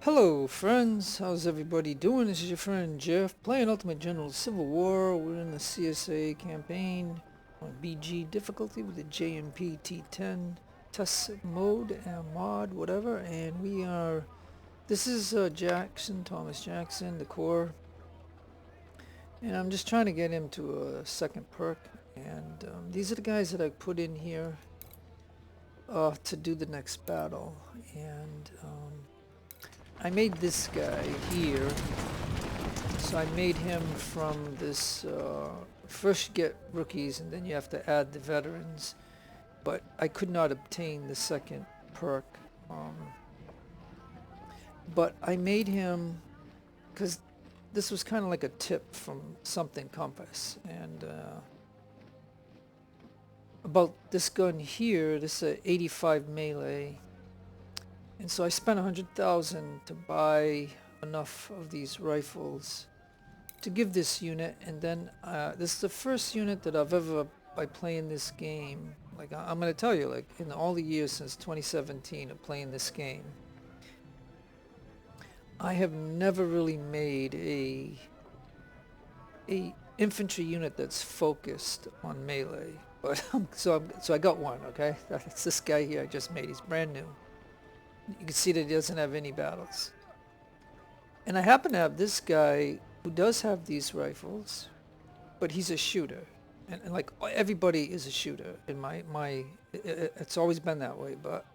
Hello friends, how's everybody doing? This is your friend Jeff playing Ultimate General Civil War. We're in the CSA campaign on BG difficulty with the JMP T10 test mode and mod, whatever. And this is Thomas Jackson, the core. And I'm just trying to get him to a second perk. And these are the guys that I put in here to do the next battle. And I made this guy here. So I made him from this, first you get rookies and then you have to add the veterans. But I could not obtain the second perk. But I made him, because this was kind of like a tip from something Compass. And about this gun here, this is a 85 melee. And so I spent 100,000 to buy enough of these rifles to give this unit, and then this is the first unit that I've ever, by playing this game, like I'm going to tell you, like in all the years since 2017 of playing this game, I have never really made a infantry unit that's focused on melee. But so I got one, okay? That's this guy here I just made. He's brand new. You can see that he doesn't have any battles. And I happen to have this guy who does have these rifles, but he's a shooter. And like everybody is a shooter in it's always been that way. But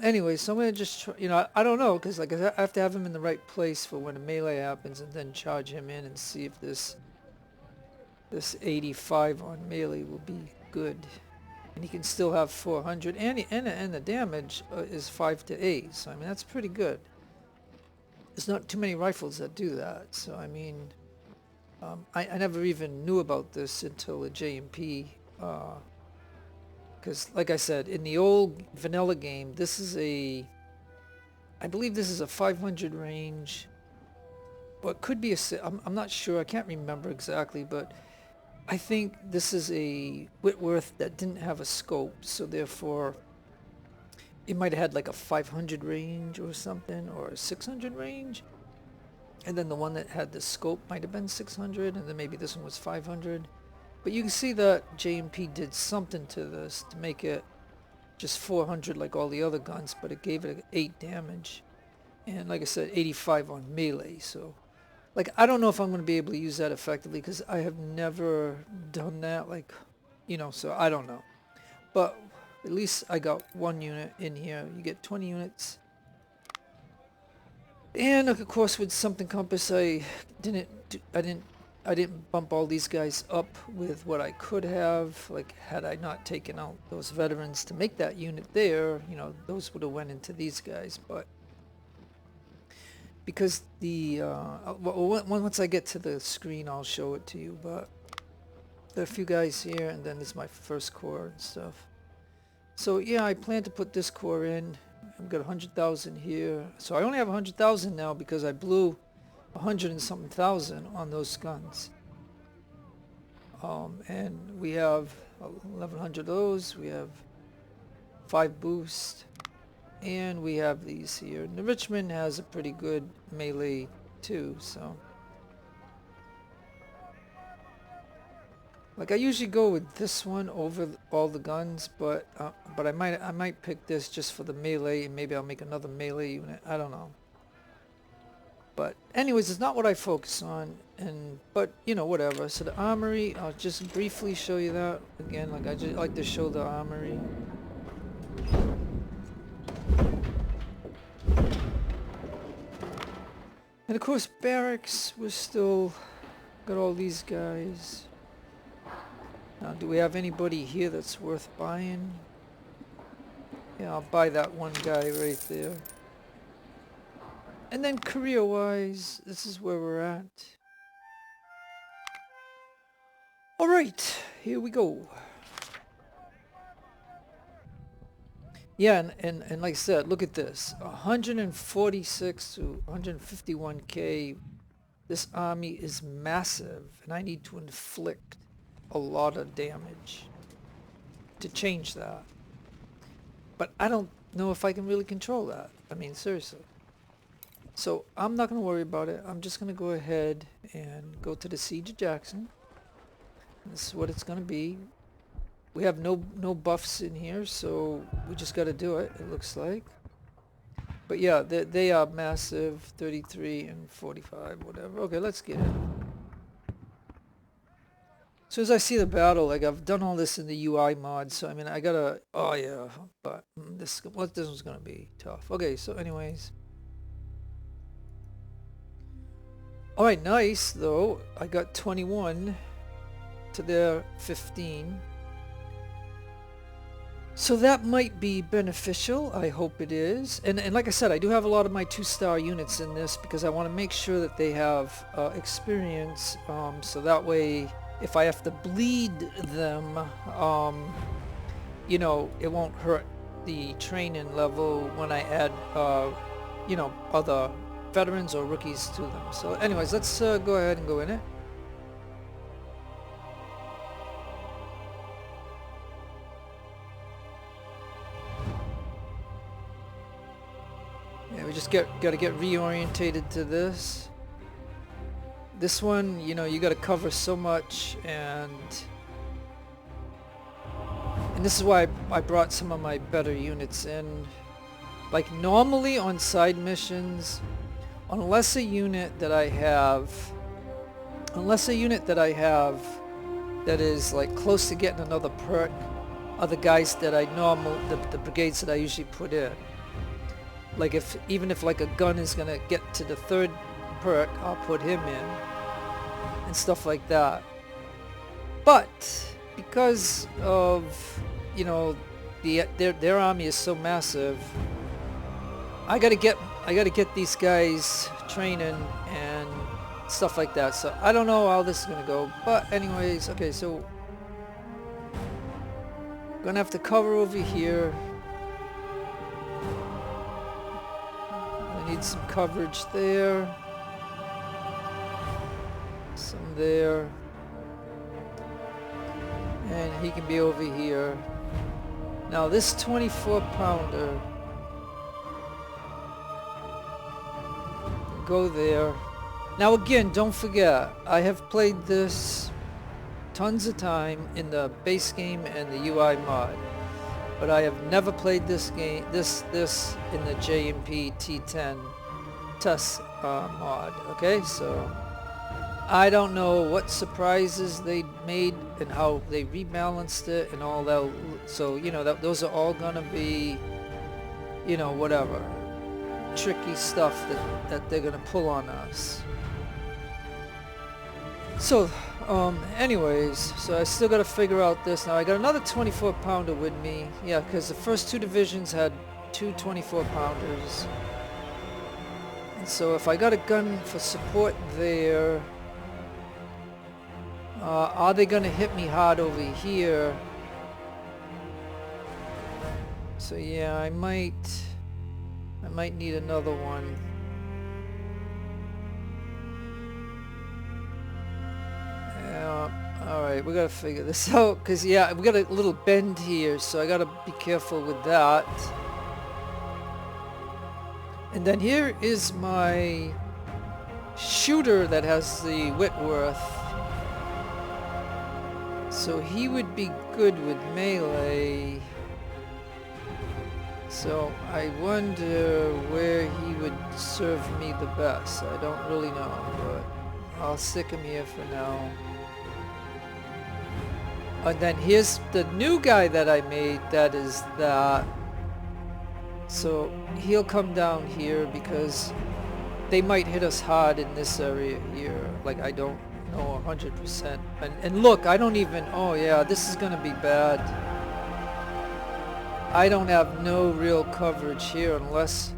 anyway, so I'm going to just try, I don't know, because like I have to have him in the right place for when a melee happens and then charge him in and see if this 85 on melee will be good. And he can still have 400, and the damage is 5 to 8, so I mean that's pretty good. There's not too many rifles that do that, so I mean I never even knew about this until the JMP, because like I said, in the old vanilla game, I believe this is a 500 range, but could be I'm not sure, I can't remember exactly, but I think this is a Whitworth that didn't have a scope, so therefore it might have had like a 500 range or something, or a 600 range. And then the one that had the scope might have been 600, and then maybe this one was 500. But you can see that JMP did something to this to make it just 400 like all the other guns, but it gave it 8 damage. And like I said, 85 on melee, so like, I don't know if I'm going to be able to use that effectively because I have never done that, like, so I don't know. But at least I got one unit in here. You get 20 units. And of course with something Compass, I didn't bump all these guys up with what I could have. Like, had I not taken out those veterans to make that unit there, those would have went into these guys, but because once I get to the screen I'll show it to you, but there are a few guys here, and then this is my first core and stuff. So yeah, I plan to put this core in. I've got 100,000 here, so I only have 100,000 now because I blew 100 and something thousand on those guns. And we have 1,100 of those. We have 5 boosts. And we have these here. And the Richmond has a pretty good melee too, so. Like I usually go with this one over all the guns, but I might pick this just for the melee, and maybe I'll make another melee unit. I don't know. But anyways, it's not what I focus on, but whatever. So the armory, I'll just briefly show you that again. Like I just like to show the armory. And of course barracks, we're still got all these guys. Now do we have anybody here that's worth buying? Yeah, I'll buy that one guy right there. And then career wise, this is where we're at. Alright, here we go. Yeah, and like I said, look at this. 146 to 151k. This army is massive, and I need to inflict a lot of damage to change that. But I don't know if I can really control that. I mean, seriously. So I'm not going to worry about it. I'm just going to go ahead and go to the Siege of Jackson. This is what it's going to be. We have no buffs in here, so we just got to do it, it looks like. But yeah, they are massive, 33 and 45, whatever. Okay, let's get it. As soon as I see the battle, like I've done all this in the UI mod, so I mean I gotta, oh yeah, but this one's gonna be tough. Okay, so anyways. Alright, nice though. I got 21 to their 15. So that might be beneficial. I hope it is. And like I said, I do have a lot of my 2-star units in this because I want to make sure that they have experience. So that way, if I have to bleed them, you know, it won't hurt the training level when I add, you know, other veterans or rookies to them. So anyways, let's go ahead and go in it. Yeah, we just gotta get reorientated to this. This one, you know, you gotta cover so much, and this is why I brought some of my better units in. Like normally on side missions, unless a unit that I have that is like close to getting another perk are the guys that the brigades that I usually put in. Like even if like a gun is gonna get to the 3rd perk, I'll put him in and stuff like that. But because of, you know, their army is so massive, I gotta get these guys training and stuff like that. So I don't know how this is gonna go, but anyways, okay, so gonna have to cover over here. I need some coverage there, some there, and he can be over here. Now this 24-pounder, go there. Now again, don't forget, I have played this tons of time in the base game and the UI mod, but I have never played this game, this in the JMP T10 test mod. Okay, so I don't know what surprises they made and how they rebalanced it and all that. So you know those are all gonna be, you know, whatever tricky stuff that they're gonna pull on us. So anyways, so I still gotta figure out this. Now I got another 24-pounder with me, yeah, because the first 2 divisions had 2 24-pounders, and so if I got a gun for support there, are they gonna hit me hard over here? So yeah, I might need another one. Alright, we gotta figure this out, because yeah, we got a little bend here, so I gotta be careful with that. And then here is my shooter that has the Whitworth. So he would be good with melee. So I wonder where he would serve me the best. I don't really know, but I'll stick him here for now. And then here's the new guy that I made, that is that. So he'll come down here because they might hit us hard in this area here. Like I don't know 100%. And look, I don't even, oh yeah, this is gonna be bad. I don't have no real coverage here unless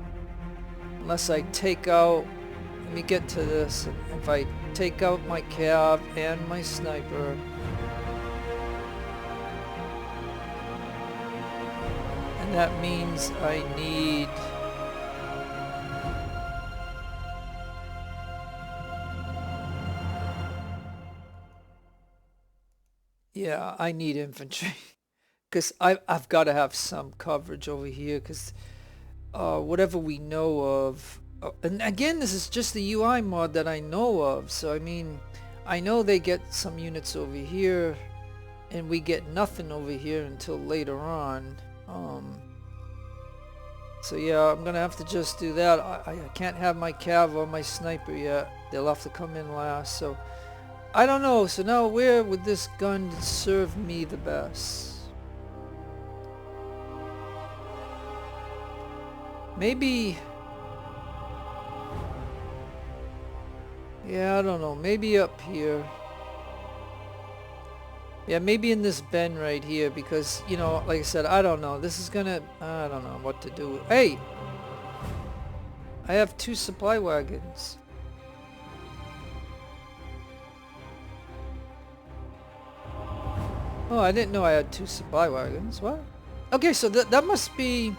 I take out, let me get to this, if I take out my cav and my sniper, and that means I need I need infantry. Because I've got to have some coverage over here, because whatever we know of Oh, and again, this is just the UI mod that I know of, so I mean, I know they get some units over here, and we get nothing over here until later on. So yeah, I'm gonna have to just do that. I can't have my cav or my sniper yet. They'll have to come in last, so I don't know. So now where would this gun serve me the best? Maybe... yeah, I don't know. Maybe up here. Yeah, maybe in this bend right here, because, you know, like I said, I don't know. This is gonna... I don't know what to do. Hey! I have 2 supply wagons. Oh, I didn't know I had 2 supply wagons. What? Okay, so that must be...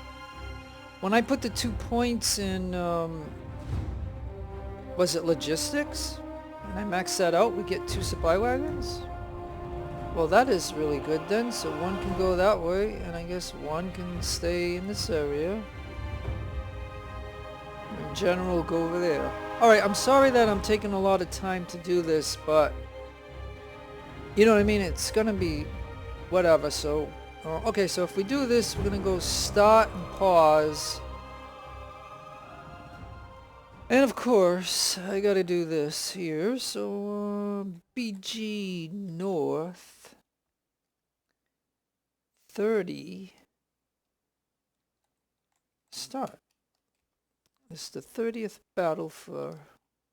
when I put the 2 points in, was it logistics? And I max that out, we get 2 supply wagons? Well, that is really good then. So one can go that way, and I guess one can stay in this area. And general will go over there. Alright, I'm sorry that I'm taking a lot of time to do this, but... you know what I mean? It's gonna be... whatever, so... okay, so if we do this, we're gonna go start and pause. And of course, I gotta do this here, so BG North 30 start. This is the 30th battle for...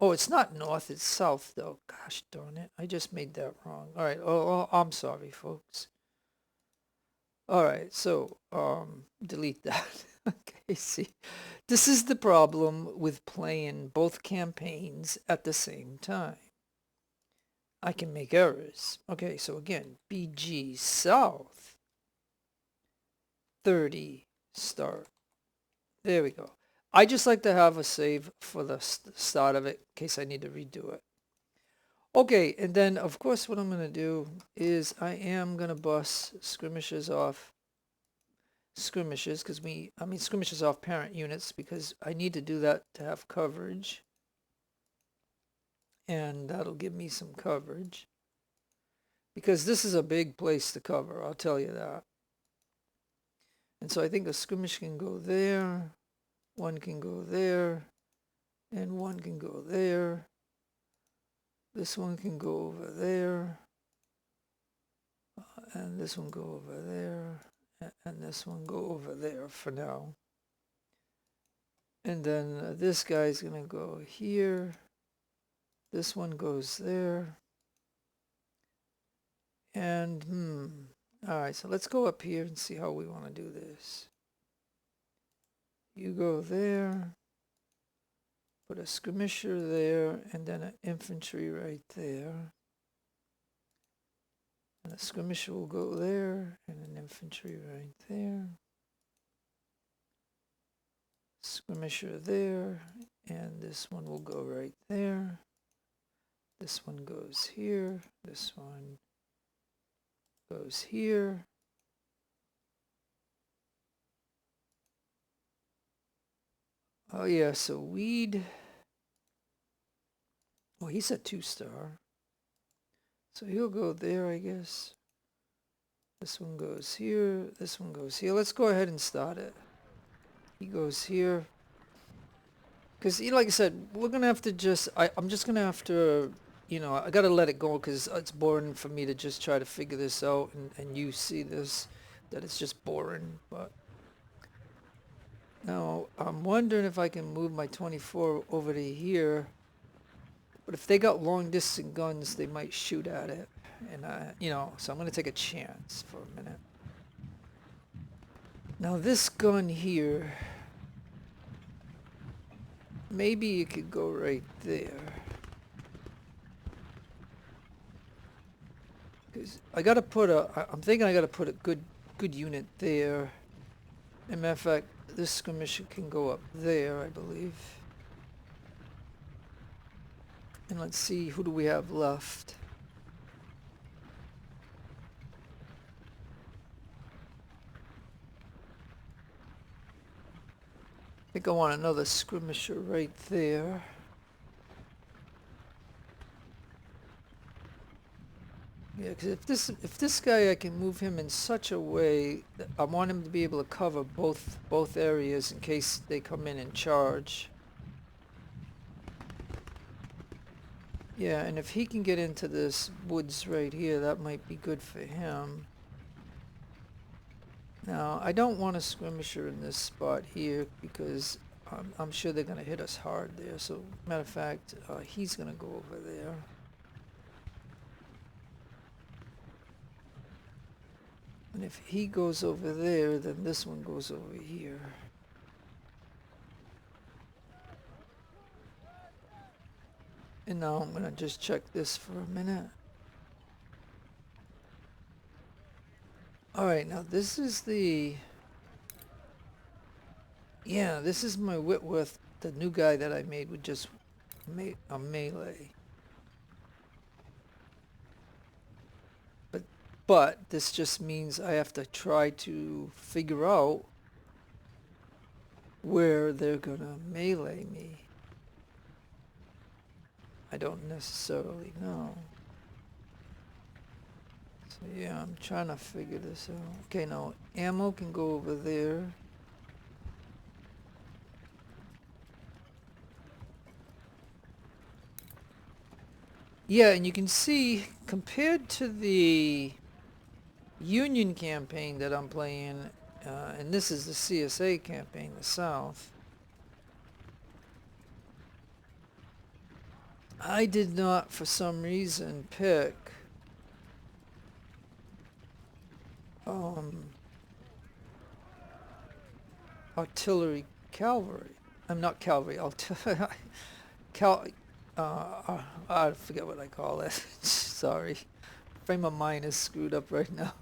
oh, it's not north, it's south though. Gosh darn it, I just made that wrong. Alright, oh, I'm sorry folks. Alright, so, delete that. Okay, see, this is the problem with playing both campaigns at the same time. I can make errors. Okay, so again, BG South 30 start. There we go. I just like to have a save for the start of it in case I need to redo it. Okay, and then of course what I'm going to do is I am going to bus skirmishes off. Skirmishes, because skirmishes off parent units, because I need to do that to have coverage. And that'll give me some coverage. Because this is a big place to cover, I'll tell you that. And so I think a skirmish can go there. One can go there. And one can go there. This one can go over there. And this one go over there. And this one go over there for now. And then this guy's gonna go here. This one goes there. And, alright, so let's go up here and see how we want to do this. You go there. Put a skirmisher there, and then an infantry right there. And a skirmisher will go there, and an infantry right there. Skirmisher there, and this one will go right there. This one goes here. This one goes here. Oh yeah, so weed. Oh, he's a 2-star. So he'll go there, I guess. This one goes here. This one goes here. Let's go ahead and start it. He goes here. Because, like I said, we're going to have to just... I'm just going to have to... you know, I got to let it go because it's boring for me to just try to figure this out. And you see this, that it's just boring. But now, I'm wondering if I can move my 24 over to here. But if they got long distance guns, they might shoot at it. And, you know, so I'm going to take a chance for a minute. Now this gun here, maybe it could go right there. Because I got to put I'm thinking I got to put a good unit there. As a matter of fact, this skirmisher can go up there, I believe. And let's see, who do we have left? I think I want another skirmisher right there. Yeah, because if this guy, I can move him in such a way that I want him to be able to cover both areas in case they come in and charge. Yeah, and if he can get into this woods right here, that might be good for him. Now, I don't want a skirmisher in this spot here because I'm sure they're going to hit us hard there. So, matter of fact, he's going to go over there. And if he goes over there, then this one goes over here. And now I'm going to just check this for a minute. Alright, now this is the... Yeah, this is my Whitworth, the new guy that I made with just a melee. But this just means I have to try to figure out where they're gonna melee me. I don't necessarily know. So yeah, I'm trying to figure this out. Okay, now ammo can go over there. Yeah, and you can see compared to the Union campaign that I'm playing, and this is the CSA campaign, the South. I did not, for some reason, pick artillery cavalry. I'm not cavalry, artillery. I forget what I call it. Sorry. Frame of mind is screwed up right now.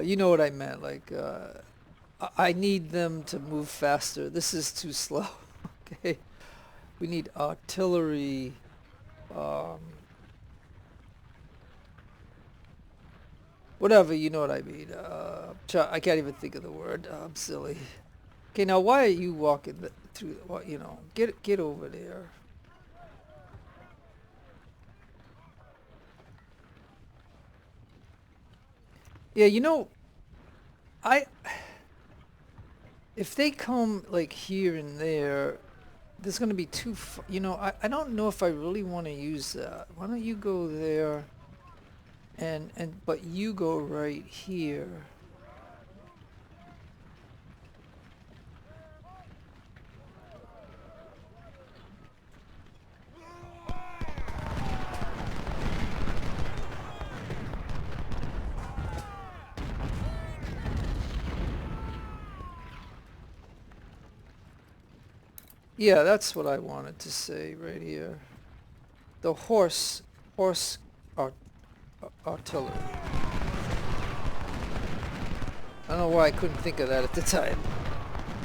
You know what I meant, like, I need them to move faster. This is too slow. Okay. We need artillery, whatever, you know what I mean. I can't even think of the word. I'm silly. Okay, now why are you walking through, well, you know, get over there. Yeah, you know, if they come like here and there, there's going to be too you know, I don't know if I really want to use that. Why don't you go there but you go right here. Yeah, that's what I wanted to say right here. The horse artillery. I don't know why I couldn't think of that at the time.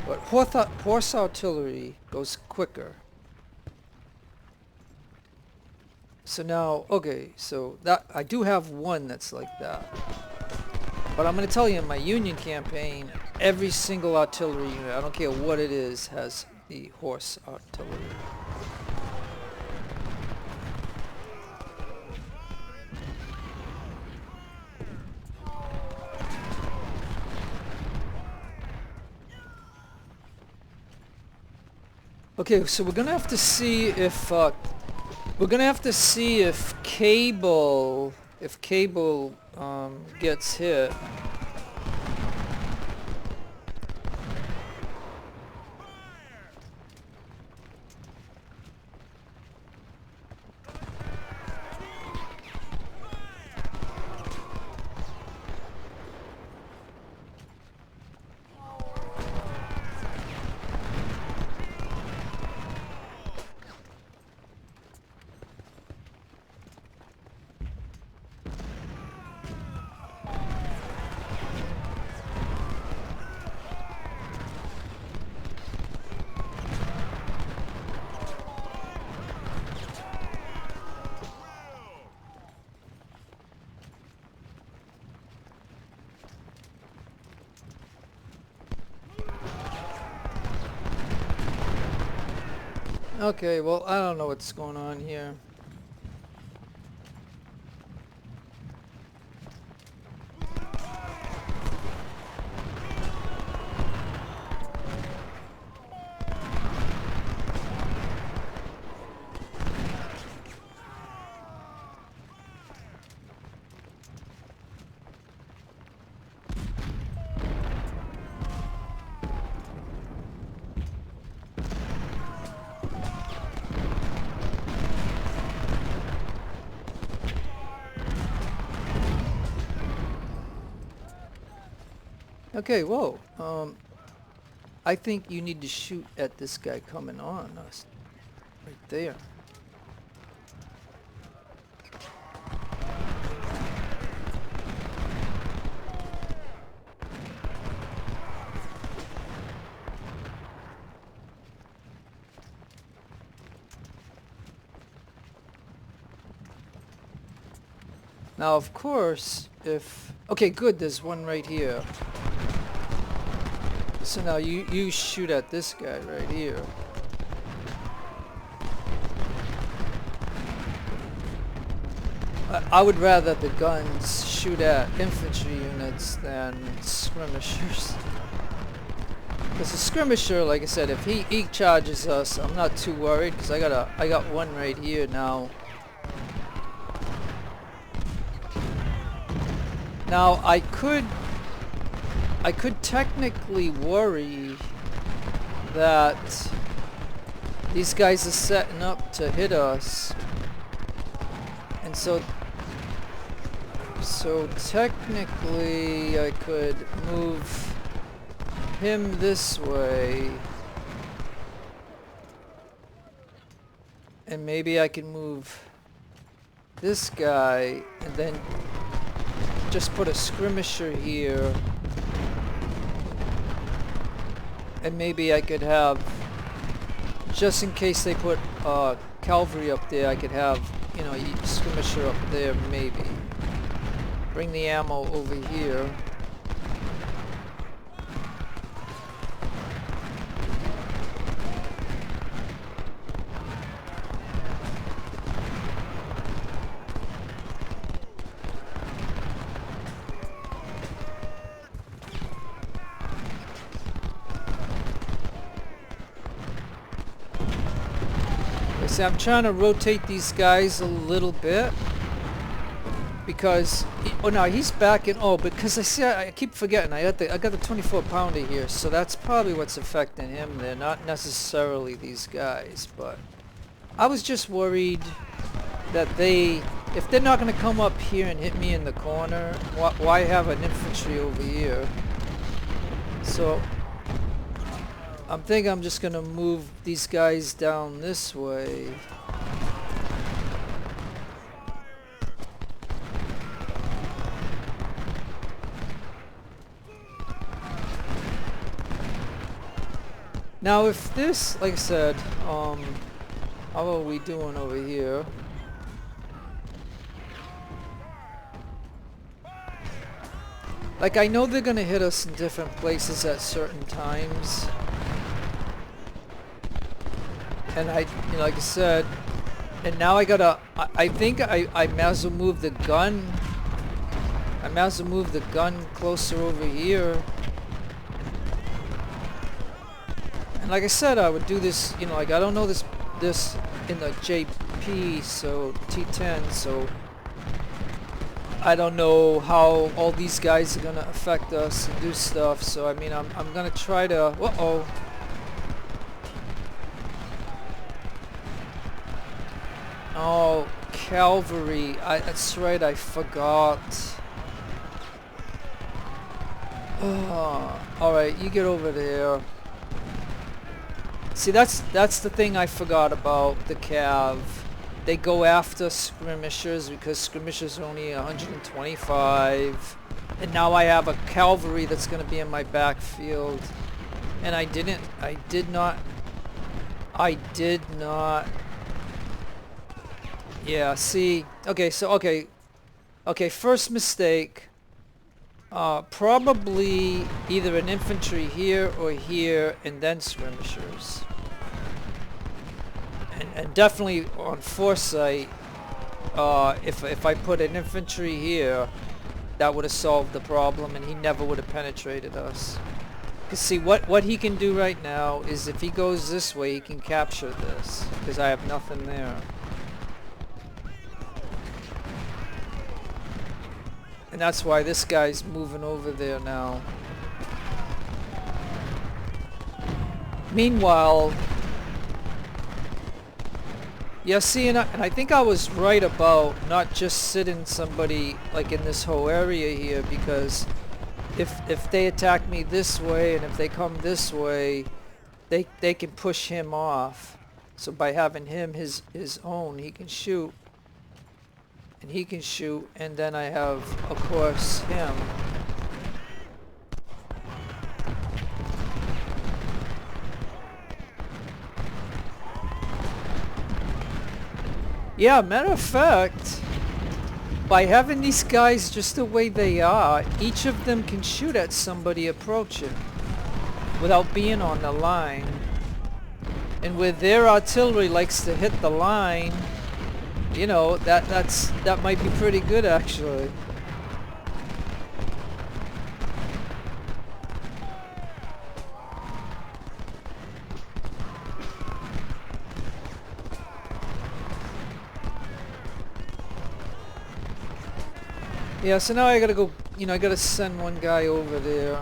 But horse artillery goes quicker. So now, okay, so that I do have one that's like that. But I'm going to tell you, in my Union campaign, every single artillery unit, I don't care what it is, has the horse artillery. Okay, so we're gonna have to see if cable gets hit. Okay, well, I don't know what's going on here. Okay, whoa. I think you need to shoot at this guy coming on us. Right there. Now, of course, if... Okay, good, there's one right here. So now you shoot at this guy right here. I would rather the guns shoot at infantry units than skirmishers. Because a skirmisher, like I said, if he charges us, I'm not too worried because I got one right here now. Now I could technically worry that these guys are setting up to hit us, and so technically I could move him this way, and maybe I can move this guy and then just put a skirmisher here, and maybe I could have, just in case they put cavalry up there, I could have, you know, a skirmisher up there maybe. Bring the ammo over here. See, I'm trying to rotate these guys a little bit because oh no, he's backing. Oh, because I keep forgetting. I got the 24 pounder here, so that's probably what's affecting him. They're not necessarily these guys, but I was just worried that if they're not going to come up here and hit me in the corner, why have an infantry over here? So I'm thinking I'm just gonna move these guys down this way. Now if this, like I said, how are we doing over here? Like, I know they're gonna hit us in different places at certain times. And you know, like I said, and now I gotta, I think I might as well move the gun. I might as well move the gun closer over here. And like I said, I would do this, you know, like I don't know this in the JP, so T10, so I don't know how all these guys are gonna affect us and do stuff. So I mean, I'm gonna try to, uh-oh. Oh, cavalry. That's right, I forgot. Oh, alright, you get over there. See, that's the thing I forgot about the cav. They go after skirmishers because skirmishers are only 125. And now I have a cavalry that's going to be in my backfield. And I did not. Yeah, see, okay, so, okay, first mistake, probably either an infantry here or here, and then skirmishers. And definitely on foresight, if I put an infantry here, that would have solved the problem, and he never would have penetrated us. Because see, what he can do right now is if he goes this way, he can capture this, because I have nothing there. And that's why this guy's moving over there now. Meanwhile, yeah, see, and I think I was right about not just sitting somebody like in this whole area here, because if they attack me this way and if they come this way, they can push him off. So by having him his own, he can shoot. And he can shoot, and then I have, of course, him. Yeah, matter of fact, by having these guys just the way they are, each of them can shoot at somebody approaching without being on the line. And where their artillery likes to hit the line, you know, that might be pretty good actually. Yeah, so now I gotta go, you know, I gotta send one guy over there.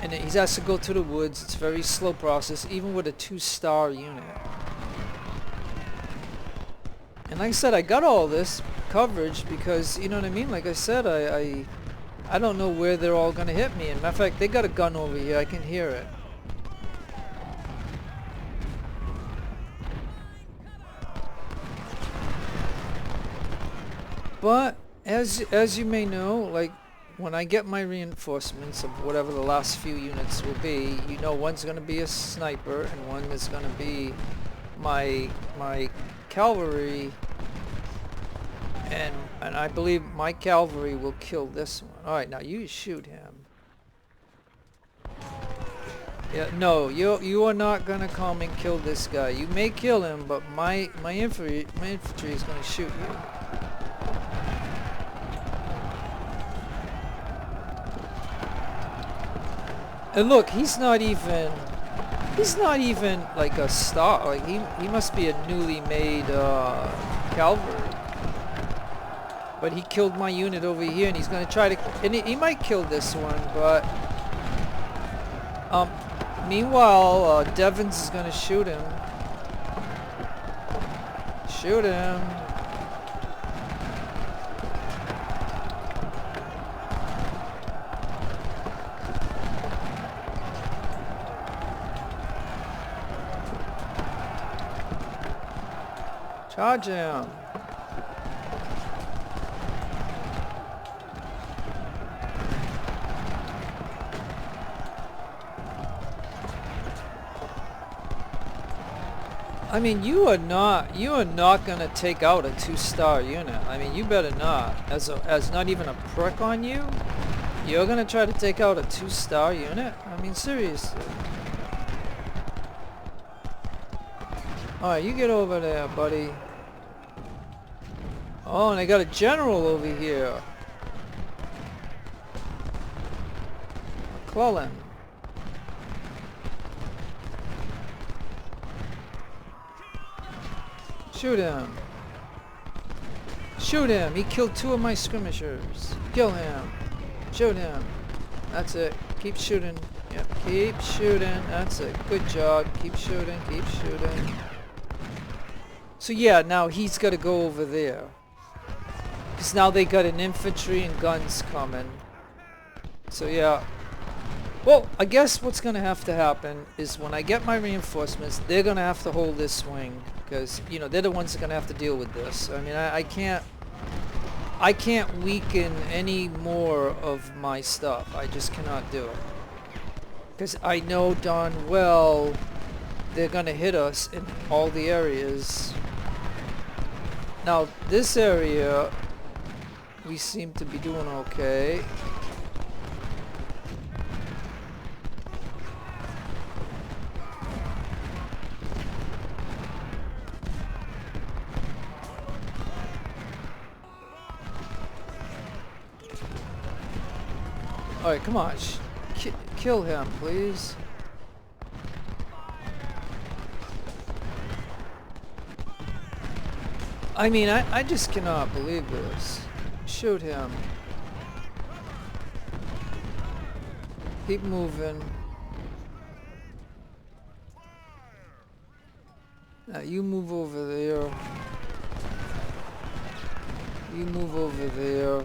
And he has to go to the woods. It's a very slow process, even with a 2-star unit. And like I said, I got all this coverage because, you know what I mean? Like I said, I don't know where they're all gonna hit me. And matter of fact, they got a gun over here. I can hear it. But as you may know, like when I get my reinforcements of whatever the last few units will be, you know, one's gonna be a sniper and one is gonna be my cavalry, and I believe my cavalry will kill this one. All right, now you shoot him. Yeah, no, you are not gonna come and kill this guy. You may kill him, but my infantry is gonna shoot you. And look, he's not even like a star. Like he must be a newly made cavalry. But he killed my unit over here, and he's gonna try to, and he might kill this one, but meanwhile, Devons is gonna shoot him. Shoot him. Charge him. I mean, you are not gonna take out a 2-star unit. I mean, you better not. As not even a prick on you, you're gonna try to take out a 2-star unit? I mean, seriously. Alright, you get over there, buddy. Oh, and I got a general over here. McClellan. Shoot him. Shoot him. He killed 2 of my skirmishers. Kill him. Shoot him. That's it. Keep shooting. Yep. Keep shooting. That's it. Good job. Keep shooting. Keep shooting. So yeah, now he's got to go over there. Because now they got an infantry and guns coming. So yeah. Well, I guess what's going to have to happen is when I get my reinforcements, they're going to have to hold this swing. Because, you know, they're the ones that are going to have to deal with this. I mean, I can't weaken any more of my stuff. I just cannot do it. Because I know darn well they're going to hit us in all the areas. Now, this area, we seem to be doing okay. Alright, come on. Kill him, please. I mean, I just cannot believe this. Shoot him. Keep moving. Now you move over there. You move over there.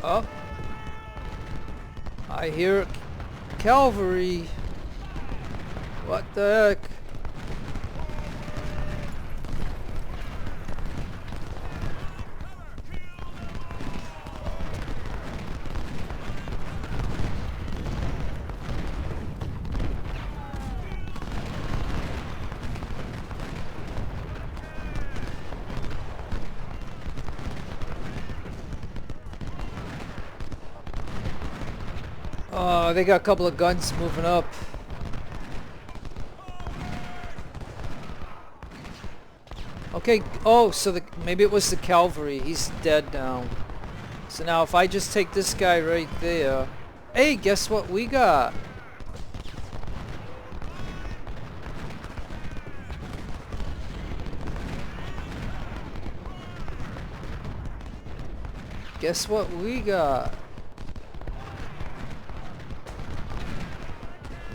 Up. I hear cavalry. What the heck? Oh, they got a couple of guns moving up. Okay, oh, so maybe it was the cavalry. He's dead now. So now if I just take this guy right there... Hey, guess what we got? Guess what we got?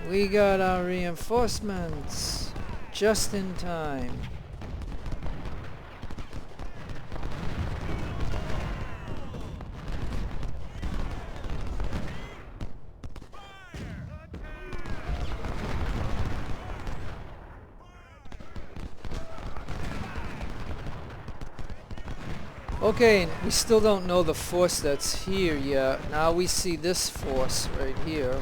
We got our reinforcements just in time. Okay, we still don't know the force that's here yet. Now we see this force right here.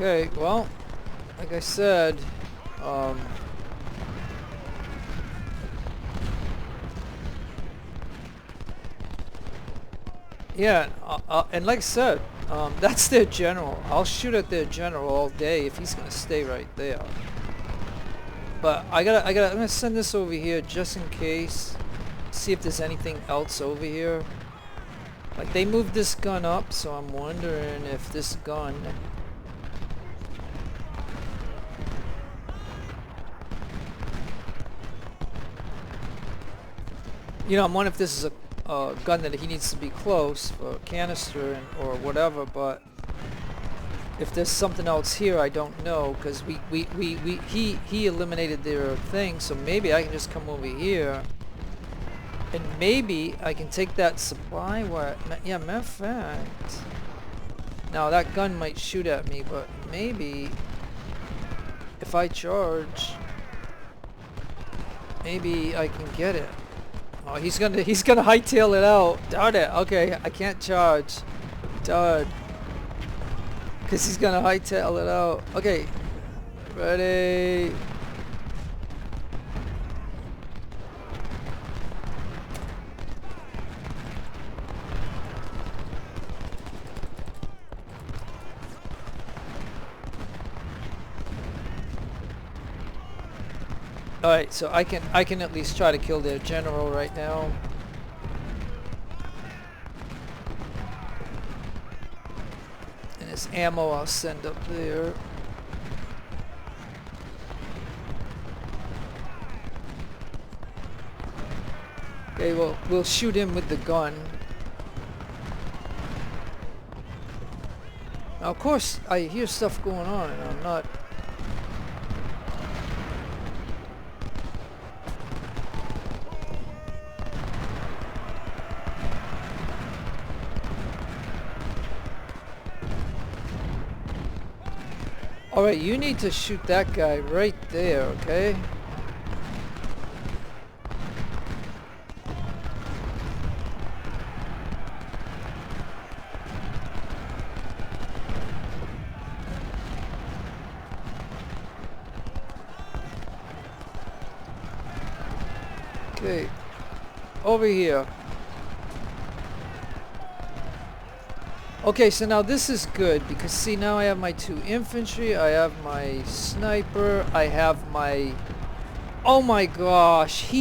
Okay, well, like I said, yeah, and like I said, that's their general. I'll shoot at their general all day if he's gonna stay right there. But I'm gonna send this over here just in case. See if there's anything else over here. Like they moved this gun up, so I'm wondering if this gun. You know, I'm wondering if this is a gun that he needs to be close for a canister or whatever, but if there's something else here, I don't know, because he eliminated their thing, so maybe I can just come over here, and maybe I can take that supply. Yeah, matter of fact, now that gun might shoot at me, but maybe if I charge, maybe I can get it. Oh, he's gonna hightail it out. Darn it. Okay, I can't charge. Darn. Cause he's gonna hightail it out. Okay. Ready. Alright, so I can at least try to kill their general right now. And his ammo I'll send up there. Okay, well, we'll shoot him with the gun. Now, of course, I hear stuff going on and I'm not... Alright, you need to shoot that guy right there, okay? Okay, over here. Okay, so now this is good because see, now I have my 2 infantry, I have my sniper, I have my... Oh my gosh,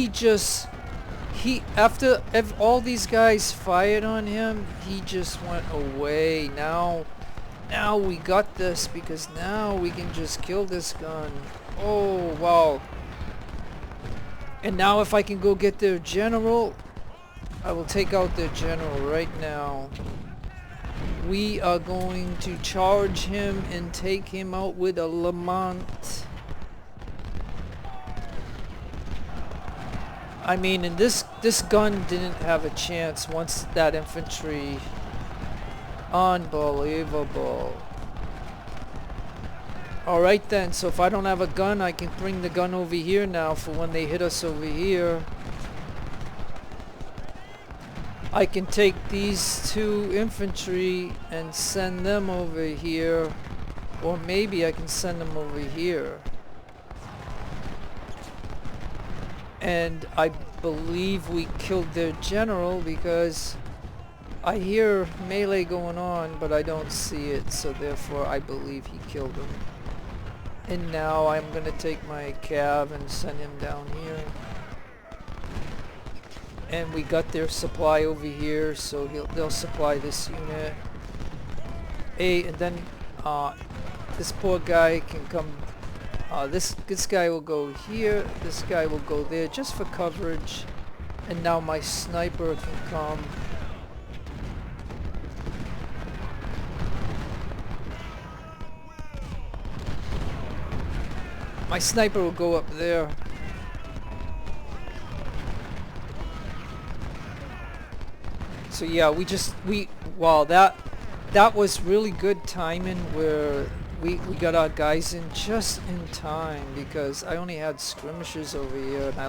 after all these guys fired on him, he just went away. Now we got this because now we can just kill this gun. Oh, wow. And now if I can go get their general, I will take out their general right now. We are going to charge him and take him out with a Lamont. I mean, and this gun didn't have a chance once that infantry... Unbelievable. Alright then, so if I don't have a gun, I can bring the gun over here now for when they hit us over here. I can take these 2 infantry and send them over here. Or maybe I can send them over here. And I believe we killed their general because I hear melee going on, but I don't see it. So therefore I believe he killed him. And now I'm going to take my cav and send him down here. And we got their supply over here, so they'll supply this unit. And then this poor guy can come. This guy will go here. This guy will go there, just for coverage. And now my sniper can come. My sniper will go up there. So yeah, wow, that was really good timing where we got our guys in just in time because I only had skirmishers over here and I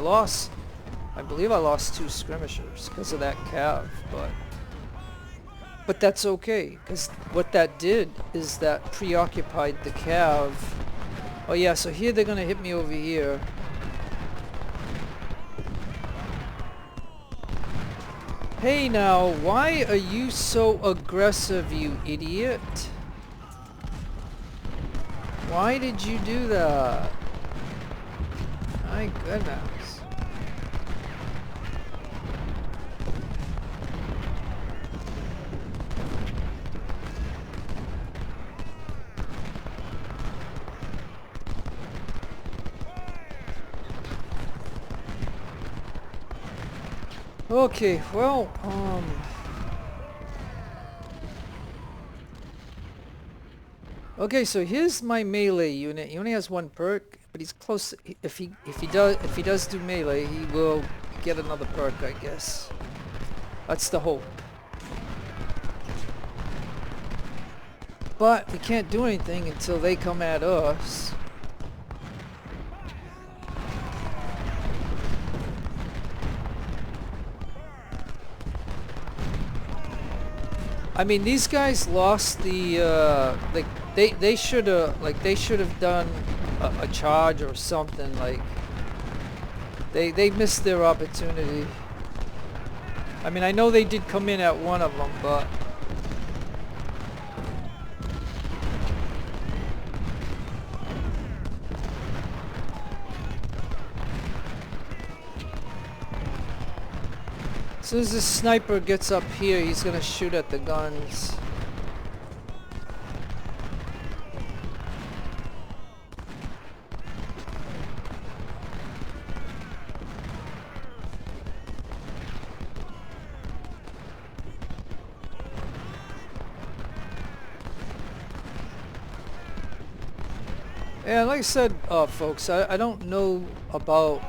believe I lost 2 skirmishers because of that cav, but that's okay because what that did is that preoccupied the cav. Oh yeah, so here they're gonna hit me over here. Hey now, why are you so aggressive, you idiot? Why did you do that? My goodness. Okay, well, okay, so here's my melee unit. He only has 1 perk, but he's close. If he does do melee, he will get another perk, I guess. That's the hope. But we can't do anything until they come at us. I mean, these guys lost the they should have done a charge or something. Like they missed their opportunity. I mean, I know they did come in at one of them, but as soon as this sniper gets up here, he's gonna shoot at the guns. Yeah, like I said, folks, I don't know about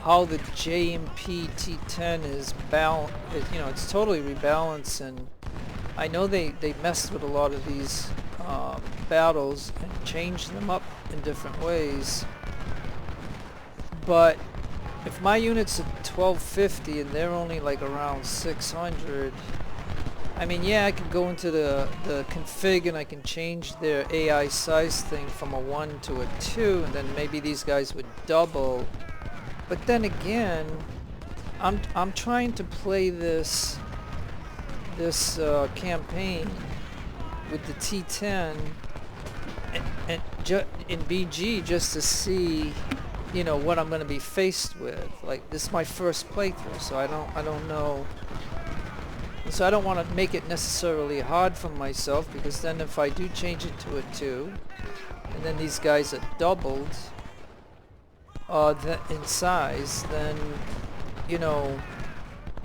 how the JMP T10 is balanced. You know, it's totally rebalanced, and I know they messed with a lot of these battles and change them up in different ways. But if my unit's at 1250 and they're only like around 600, I mean, yeah, I can go into the config and I can change their AI size thing from a 1 to a 2, and then maybe these guys would double. But then again, I'm trying to play this campaign with the T10 and in BG just to see, you know, what I'm going to be faced with. Like, this is my first playthrough, so I don't know. So I don't want to make it necessarily hard for myself, because then if I do change it to a 2, and then these guys are doubled in size, then, you know,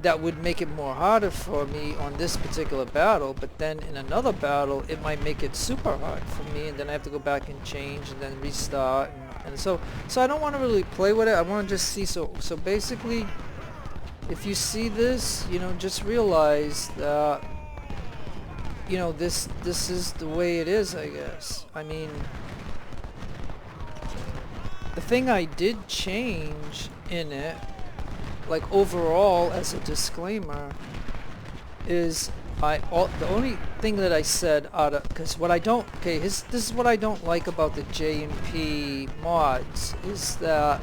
that would make it more harder for me on this particular battle. But then in another battle, it might make it super hard for me, and then I have to go back and change and then restart. And so I don't want to really play with it. I want to just see. So basically, if you see this, you know, just realize that, you know, this is the way it is, I guess. I mean, the thing I did change in it, like overall as a disclaimer, is the only thing that I said out of, because what I don't, this is what I don't like about the J&P mods, is that,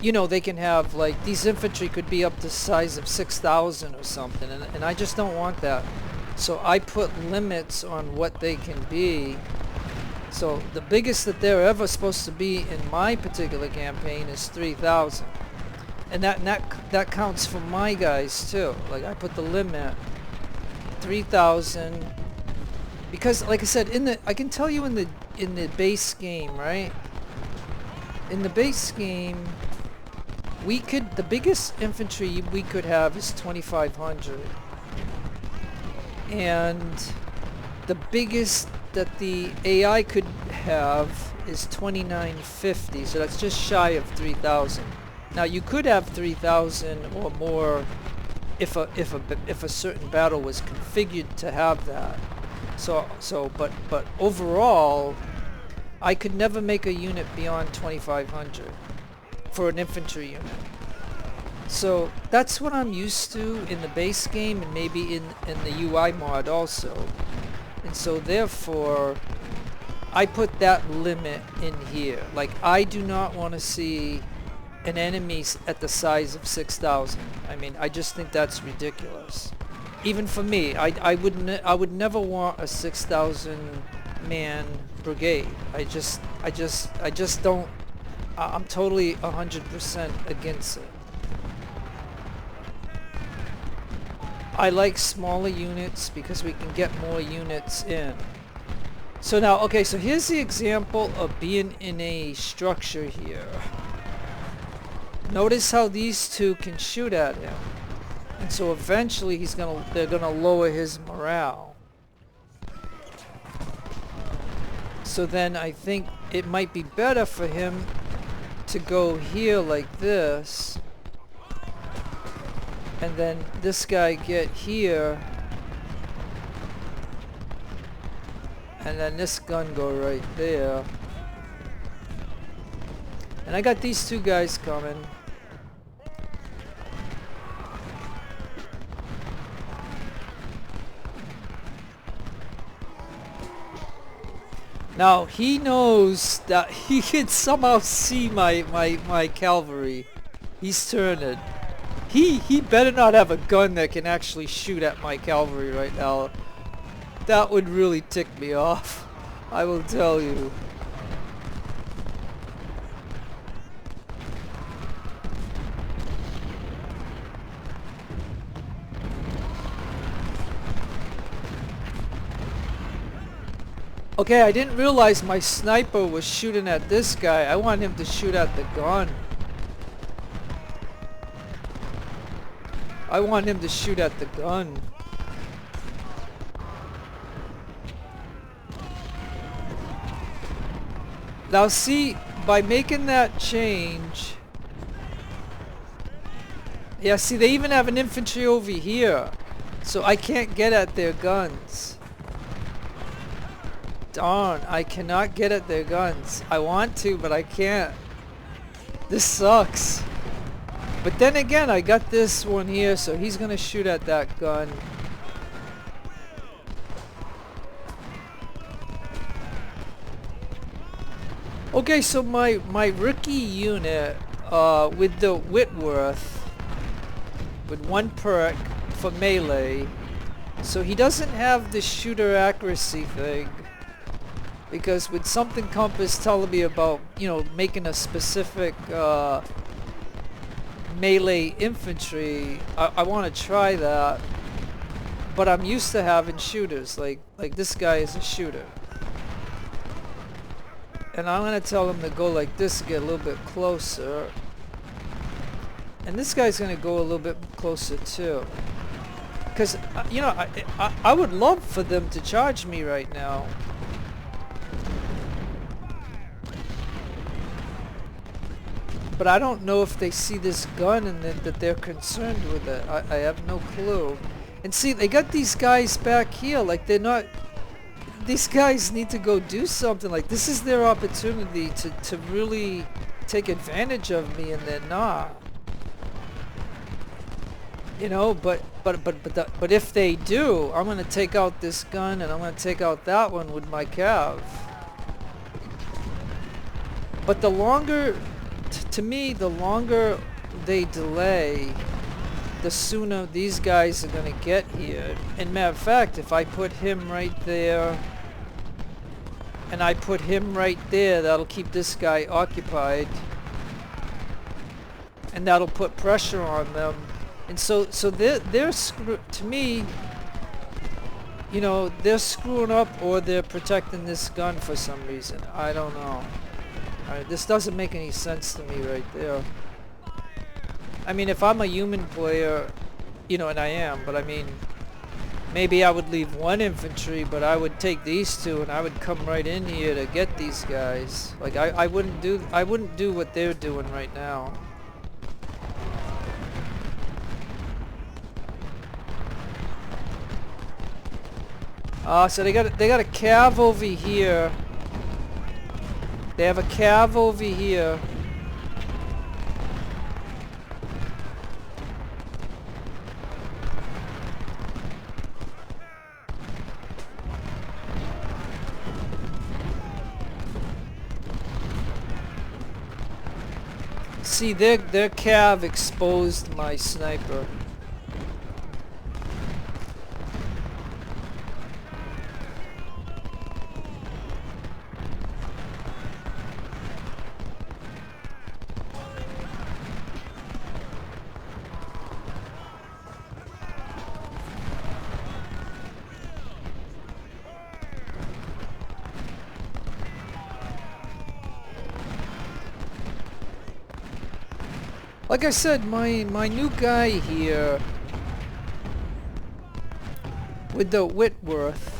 you know, they can have, like, these infantry could be up to size of 6,000 or something, and I just don't want that. So I put limits on what they can be. So the biggest that they're ever supposed to be in my particular campaign is 3,000. And that counts for my guys too. Like, I put the limit 3,000, because, like I said, I can tell you in the base game, right? In the base game, the biggest infantry we could have is 2,500, and the biggest that the AI could have is 2,950. So that's just shy of 3,000. Now you could have 3,000 or more if a certain battle was configured to have that. But overall, I could never make a unit beyond 2,500 for an infantry unit. So that's what I'm used to in the base game, and maybe in the UI mod also. And so therefore, I put that limit in here. Like, I do not want to see an enemy at the size of 6,000. I mean, I just think that's ridiculous. Even for me, I would never want a 6,000 man brigade. I just don't. I'm totally 100% against it. I like smaller units because we can get more units in. So now, okay, so here's the example of being in a structure here. Notice how these two can shoot at him. And so eventually they're gonna lower his morale. So then I think it might be better for him to go here like this, and then this guy get here, and then this gun go right there. And I got these two guys coming. Now he knows that he can somehow see my cavalry. He's turning. He better not have a gun that can actually shoot at my cavalry right now. That would really tick me off, I will tell you. Okay, I didn't realize my sniper was shooting at this guy. I want him to shoot at the gun. I want him to shoot at the gun. Now see, by making that change... Yeah, see, they even have an infantry over here. So I can't get at their guns. Darn, I cannot get at their guns. I want to, but I can't. This sucks. But then again, I got this one here, so he's gonna shoot at that gun. Okay, so my rookie unit with the Whitworth, with 1 perk for melee, so he doesn't have the shooter accuracy thing, because with something Compass telling me about, you know, making a specific melee infantry, I want to try that, but I'm used to having shooters, like this guy is a shooter. And I'm going to tell him to go like this to get a little bit closer. And this guy's going to go a little bit closer too. Because, you know, I would love for them to charge me right now. But I don't know if they see this gun and that they're concerned with it. I have no clue. And see, they got these guys back here, like they're not... These guys need to go do something. Like, this is their opportunity to really take advantage of me, and they're not. You know, but if they do, I'm gonna take out this gun and I'm gonna take out that one with my cav. But the longer, to me, the longer they delay, the sooner these guys are gonna get here. And matter of fact, if I put him right there, and I put him right there, that'll keep this guy occupied, and that'll put pressure on them. And so they're to me, you know, they're screwing up or they're protecting this gun for some reason. I don't know. Alright, this doesn't make any sense to me right there. I mean, if I'm a human player, you know, and I am, but I mean, maybe I would leave 1 infantry, but I would take these 2 and I would come right in here to get these guys. Like, I wouldn't do what they're doing right now. So they got a cav over here. They have a cav over here. See, their cav exposed my sniper. Like I said, my new guy here with the Whitworth,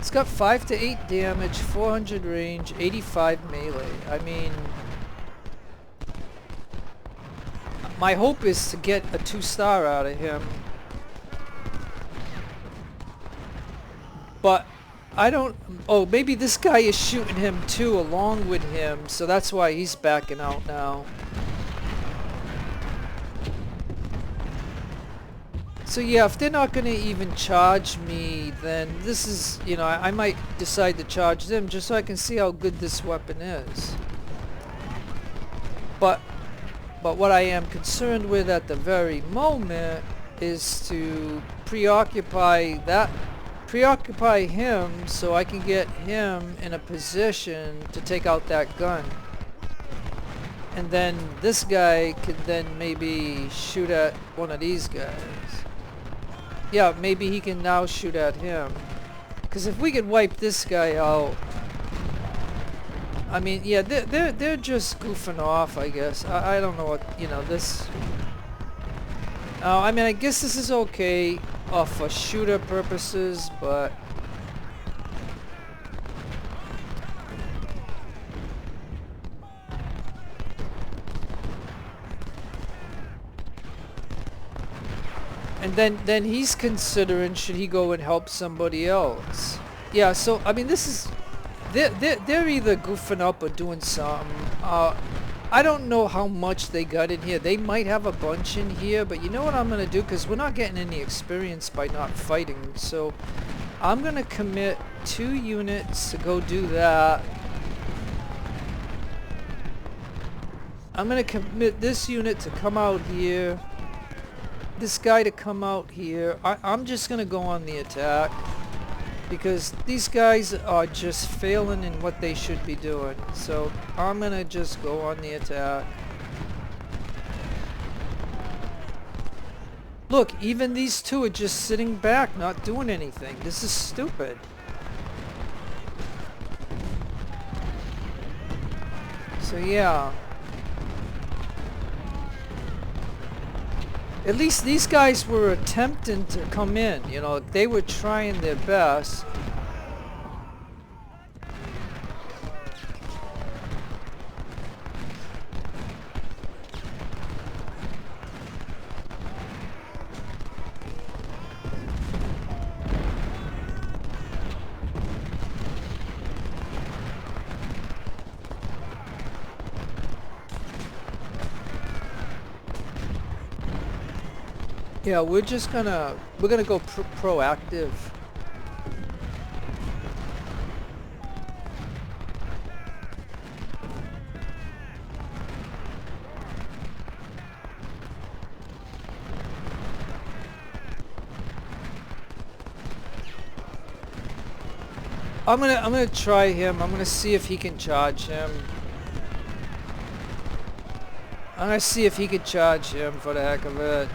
it's got 5 to 8 damage, 400 range, 85 melee. I mean, my hope is to get a 2-star out of him, but I don't... Oh, maybe this guy is shooting him too along with him, so that's why he's backing out now. So yeah, if they're not going to even charge me, then this is, you know, I might decide to charge them just so I can see how good this weapon is. But what I am concerned with at the very moment is to preoccupy him so I can get him in a position to take out that gun. And then this guy could then maybe shoot at one of these guys. Yeah, maybe he can now shoot at him. Because if we could wipe this guy out... I mean, yeah, they're just goofing off, I guess. I don't know what, you know, this... I mean, I guess this is okay for shooter purposes, but... And then he's considering should he go and help somebody else. Yeah, so I mean this is they're either goofing up or doing something. I don't know how much they got in here. They might have a bunch in here, but you know what I'm gonna do, because we're not getting any experience by not fighting. So I'm gonna commit 2 units to go do that. I'm gonna commit this unit to come out here. This guy to come out here. I'm just gonna go on the attack because these guys are just failing in what they should be doing. So I'm gonna just go on the attack. Look, even these 2 are just sitting back, not doing anything. This is stupid. So yeah. At least these guys were attempting to come in, you know, they were trying their best. Yeah, we're gonna go proactive. I'm gonna try him. I'm gonna see if he can charge him. I'm gonna see if he can charge him for the heck of it.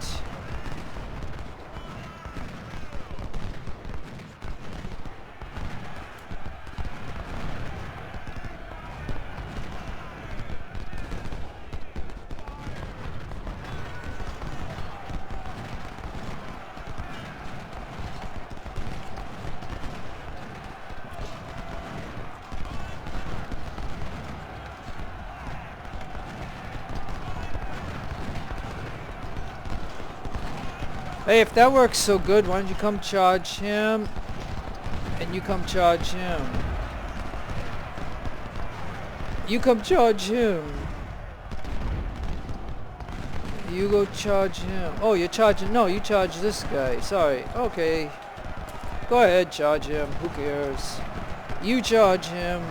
Hey, if that works so good, why don't you come charge him? And you come charge him. You come charge him. You go charge him. Oh, you're charging. No, you charge this guy. Sorry. Okay. Go ahead, charge him. Who cares? You charge him.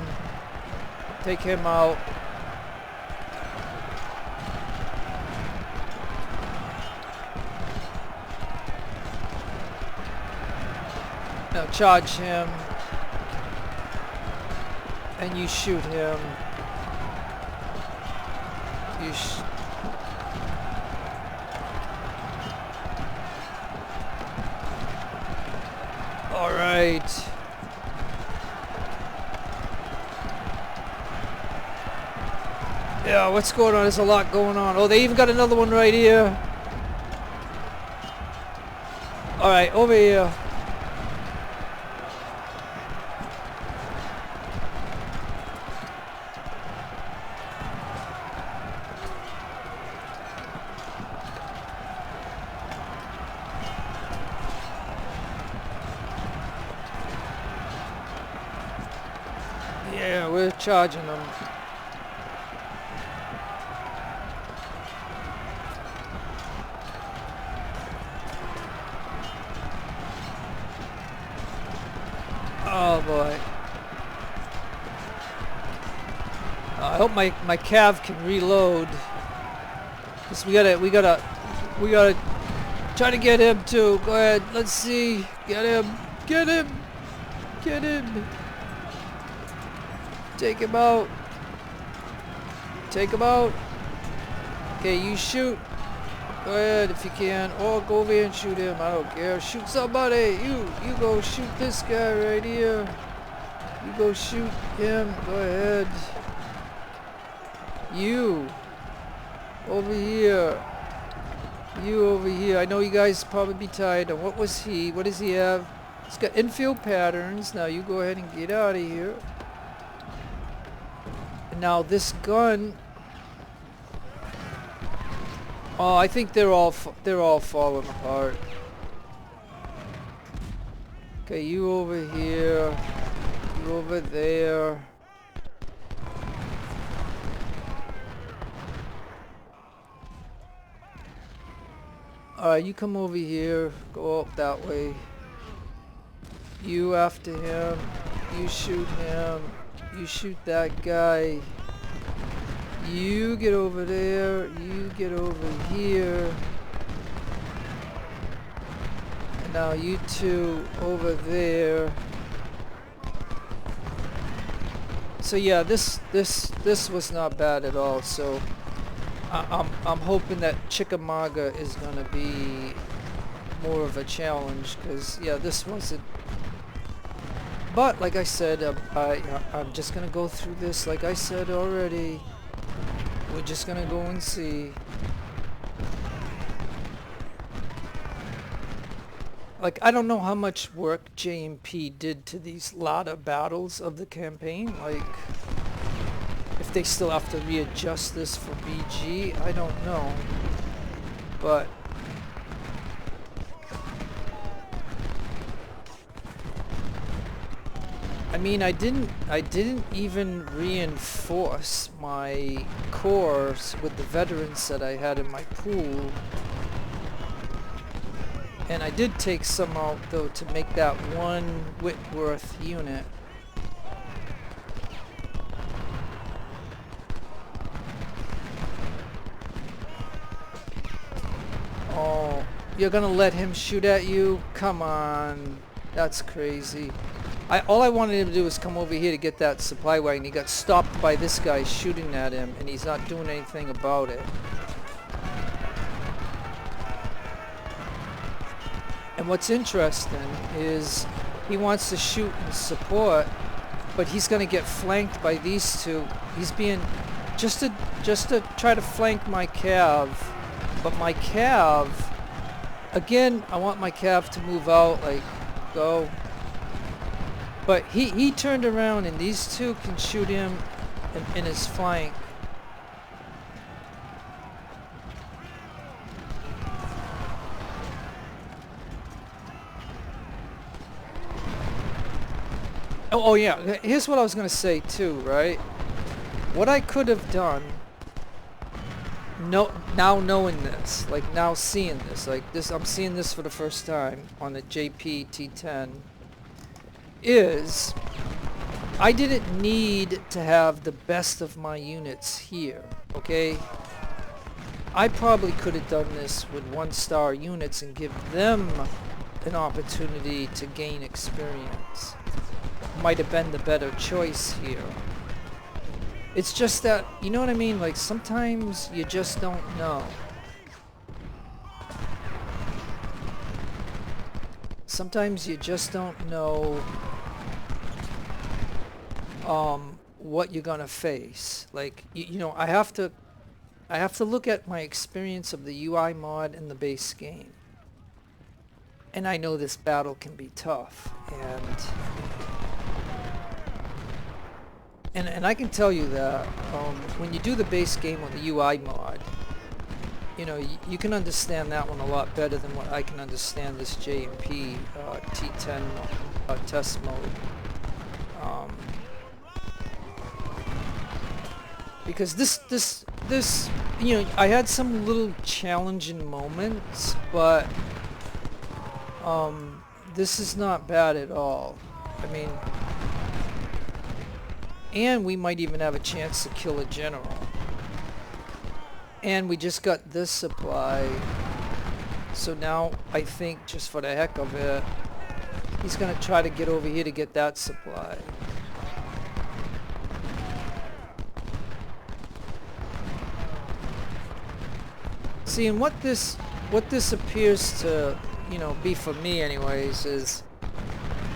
Take him out. Now charge him. And you shoot him. All right. Yeah, what's going on? There's a lot going on. Oh, they even got another one right here. All right, over here. Yeah, we're charging them. Oh boy. I hope my cav can reload. 'Cause we gotta try to get him too. Go ahead, let's see. Get him. Get him. Get him. Take him out. Take him out. Okay, you shoot. Go ahead if you can. Or go over here and shoot him. I don't care. Shoot somebody. You go shoot this guy right here. You go shoot him. Go ahead. You. Over here. You over here. I know you guys probably be tired. And what was he? What does he have? He's got infield patterns. Now you go ahead and get out of here. Now this gun. Oh, I think they're all falling apart. Okay, you over here. You over there. Alright, you come over here. Go up that way. You after him. You shoot him. You shoot that guy. You get over there. You get over here. And now you two over there. So yeah, this was not bad at all. So I'm hoping that Chickamauga is gonna be more of a challenge, because yeah, this wasn't. But like I said, I'm just gonna go through this. Like I said already, we're just gonna go and see. Like, I don't know how much work J&P did to these latter battles of the campaign. Like, if they still have to readjust this for BG, I don't know. But I mean, I didn't even reinforce my cores with the veterans that I had in my pool. And I did take some out though to make that one Whitworth unit. Oh, you're gonna let him shoot at you? Come on, that's crazy. All I wanted him to do was come over here to get that supply wagon. He got stopped by this guy shooting at him, and he's not doing anything about it. And what's interesting is he wants to shoot and support, but he's going to get flanked by these two. He's being just to try to flank my cav, but my cav, again, I want my cav to move out, like go. But he turned around, and these two can shoot him in his flank. Oh yeah, here's what I was gonna say too, right? What I could have done, now knowing this, like now seeing this, like this, I'm seeing this for the first time on the JP T10, is I didn't need to have the best of my units here, okay? I probably could have done this with 1-star units and give them an opportunity to gain experience. Might have been the better choice here. It's just that, you know what I mean? Like, sometimes you just don't know. Sometimes you just don't know what you're gonna face. Like, you know, I have to look at my experience of the UI mod and the base game. And I know this battle can be tough, and I can tell you that when you do the base game with the UI mod, you know, you can understand that one a lot better than what I can understand this J&P T10 test mode. Because this, you know, I had some little challenging moments, but this is not bad at all. I mean, and we might even have a chance to kill a general. And we just got this supply. So now I think, just for the heck of it, he's gonna try to get over here to get that supply. See, and what this appears to, you know, be for me anyways, is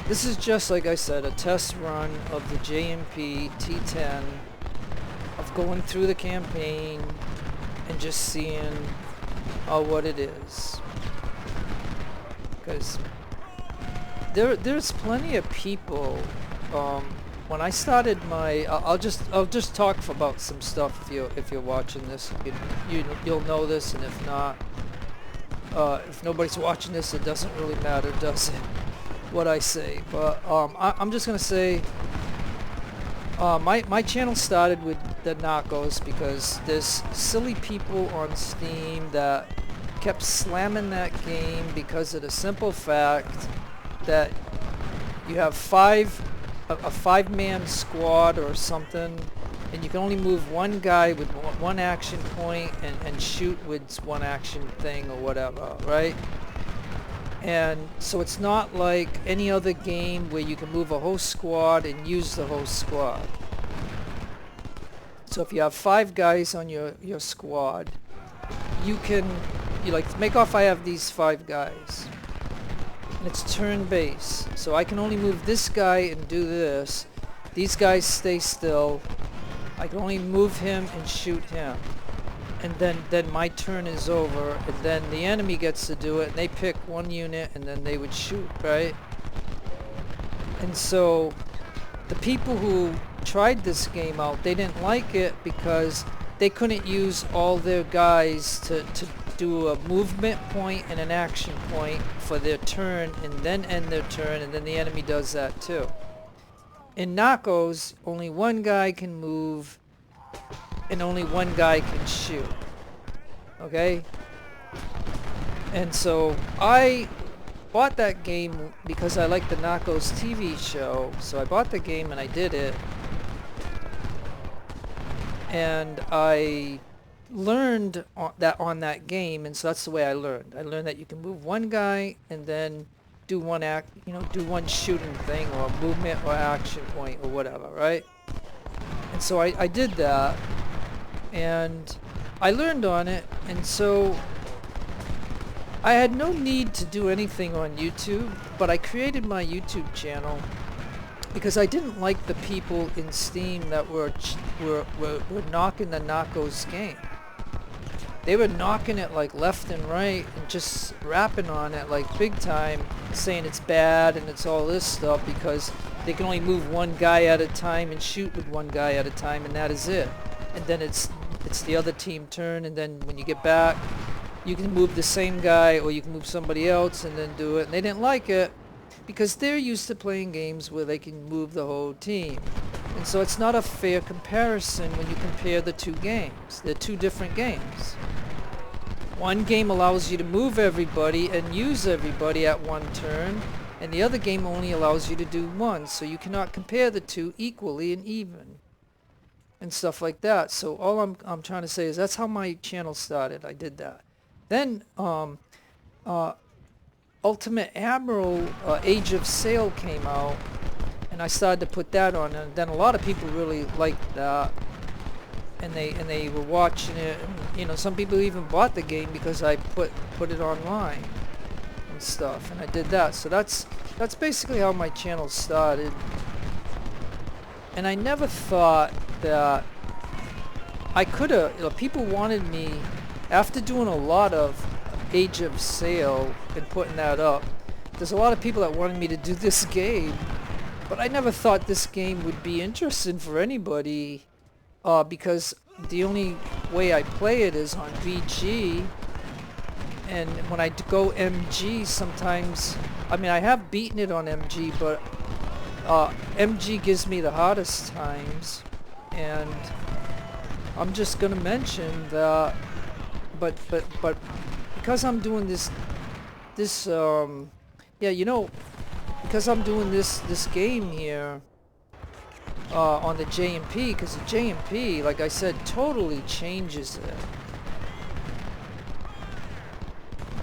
this is just, like I said, a test run of the J&P T10, of going through the campaign and just seeing what it is. Because there's plenty of people. When I started my, I'll just talk about some stuff. If you're watching this, you'll know this, and if not, if nobody's watching this, it doesn't really matter, does it? what I say, but I'm just gonna say my channel started with the Narcos because there's silly people on Steam that kept slamming that game because of the simple fact that you have a five-man squad or something, and you can only move one guy with one action point and shoot with one action thing or whatever, right? And so it's not like any other game where you can move a whole squad and use the whole squad. So if you have 5 guys on your squad, you like make off I have these 5 guys. And it's turn-based. So I can only move this guy and do this. These guys stay still. I can only move him and shoot him. And then my turn is over, and then the enemy gets to do it, and they pick one unit, and then they would shoot, right? And so the people who tried this game out, they didn't like it because they couldn't use all their guys to do a movement point and an action point for their turn, and then end their turn, and then the enemy does that too. In Narcos, only one guy can move, and only one guy can shoot. Okay? And so I bought that game because I liked the Narcos TV show. So I bought the game and I did it. And I learned on that game, and so that's the way I learned. I learned that you can move one guy and then do one do one shooting thing or movement or action point or whatever, right? And so I did that. And I learned on it, and so I had no need to do anything on YouTube, but I created my YouTube channel because I didn't like the people in Steam that were knocking the Narcos game. They were knocking it like left and right and just rapping on it like big time, saying it's bad and it's all this stuff because they can only move one guy at a time and shoot with one guy at a time, and that is it. And then it's the other team turn, and then when you get back, you can move the same guy or you can move somebody else and then do it. And they didn't like it because they're used to playing games where they can move the whole team. And so it's not a fair comparison when you compare the two games. They're two different games. One game allows you to move everybody and use everybody at one turn, and the other game only allows you to do one. So you cannot compare the two equally and even. And stuff like that. So all I'm trying to say is that's how my channel started. I did that. Then Ultimate Admiral Age of Sail came out, and I started to put that on, and then a lot of people really liked that, and they were watching it, and some people even bought the game because I put it online and stuff, and I did that. So that's basically how my channel started. And I never thought that I could have, people wanted me, after doing a lot of Age of Sail and putting that up, there's a lot of people that wanted me to do this game, but I never thought this game would be interesting for anybody, because the only way I play it is on VG, and when I go MG sometimes, I mean I have beaten it on MG, but MG gives me the hardest times, and I'm just gonna mention that. But because I'm doing this because I'm doing this game here on the JMP, because the JMP, like I said, totally changes it.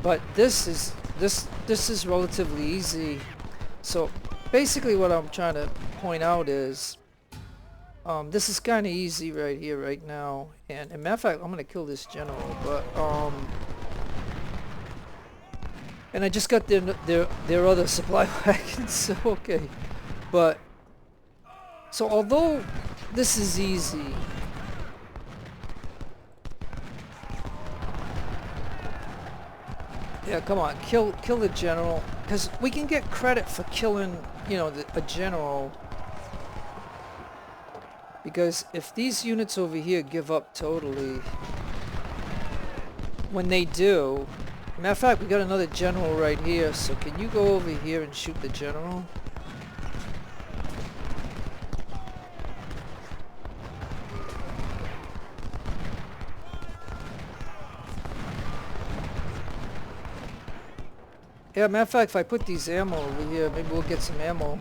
But this is relatively easy. So basically what I'm trying to point out is this is kind of easy right here, right now. And as a matter of fact, I'm going to kill this general. But and I just got their other supply wagons, so okay. But so although this is easy, yeah, come on, kill the general, because we can get credit for killing, a general. Because if these units over here give up totally, when they do, Matter of fact, we got another general right here, so can you go over here and shoot the general? Yeah, matter of fact, if I put these ammo over here, maybe we'll get some ammo.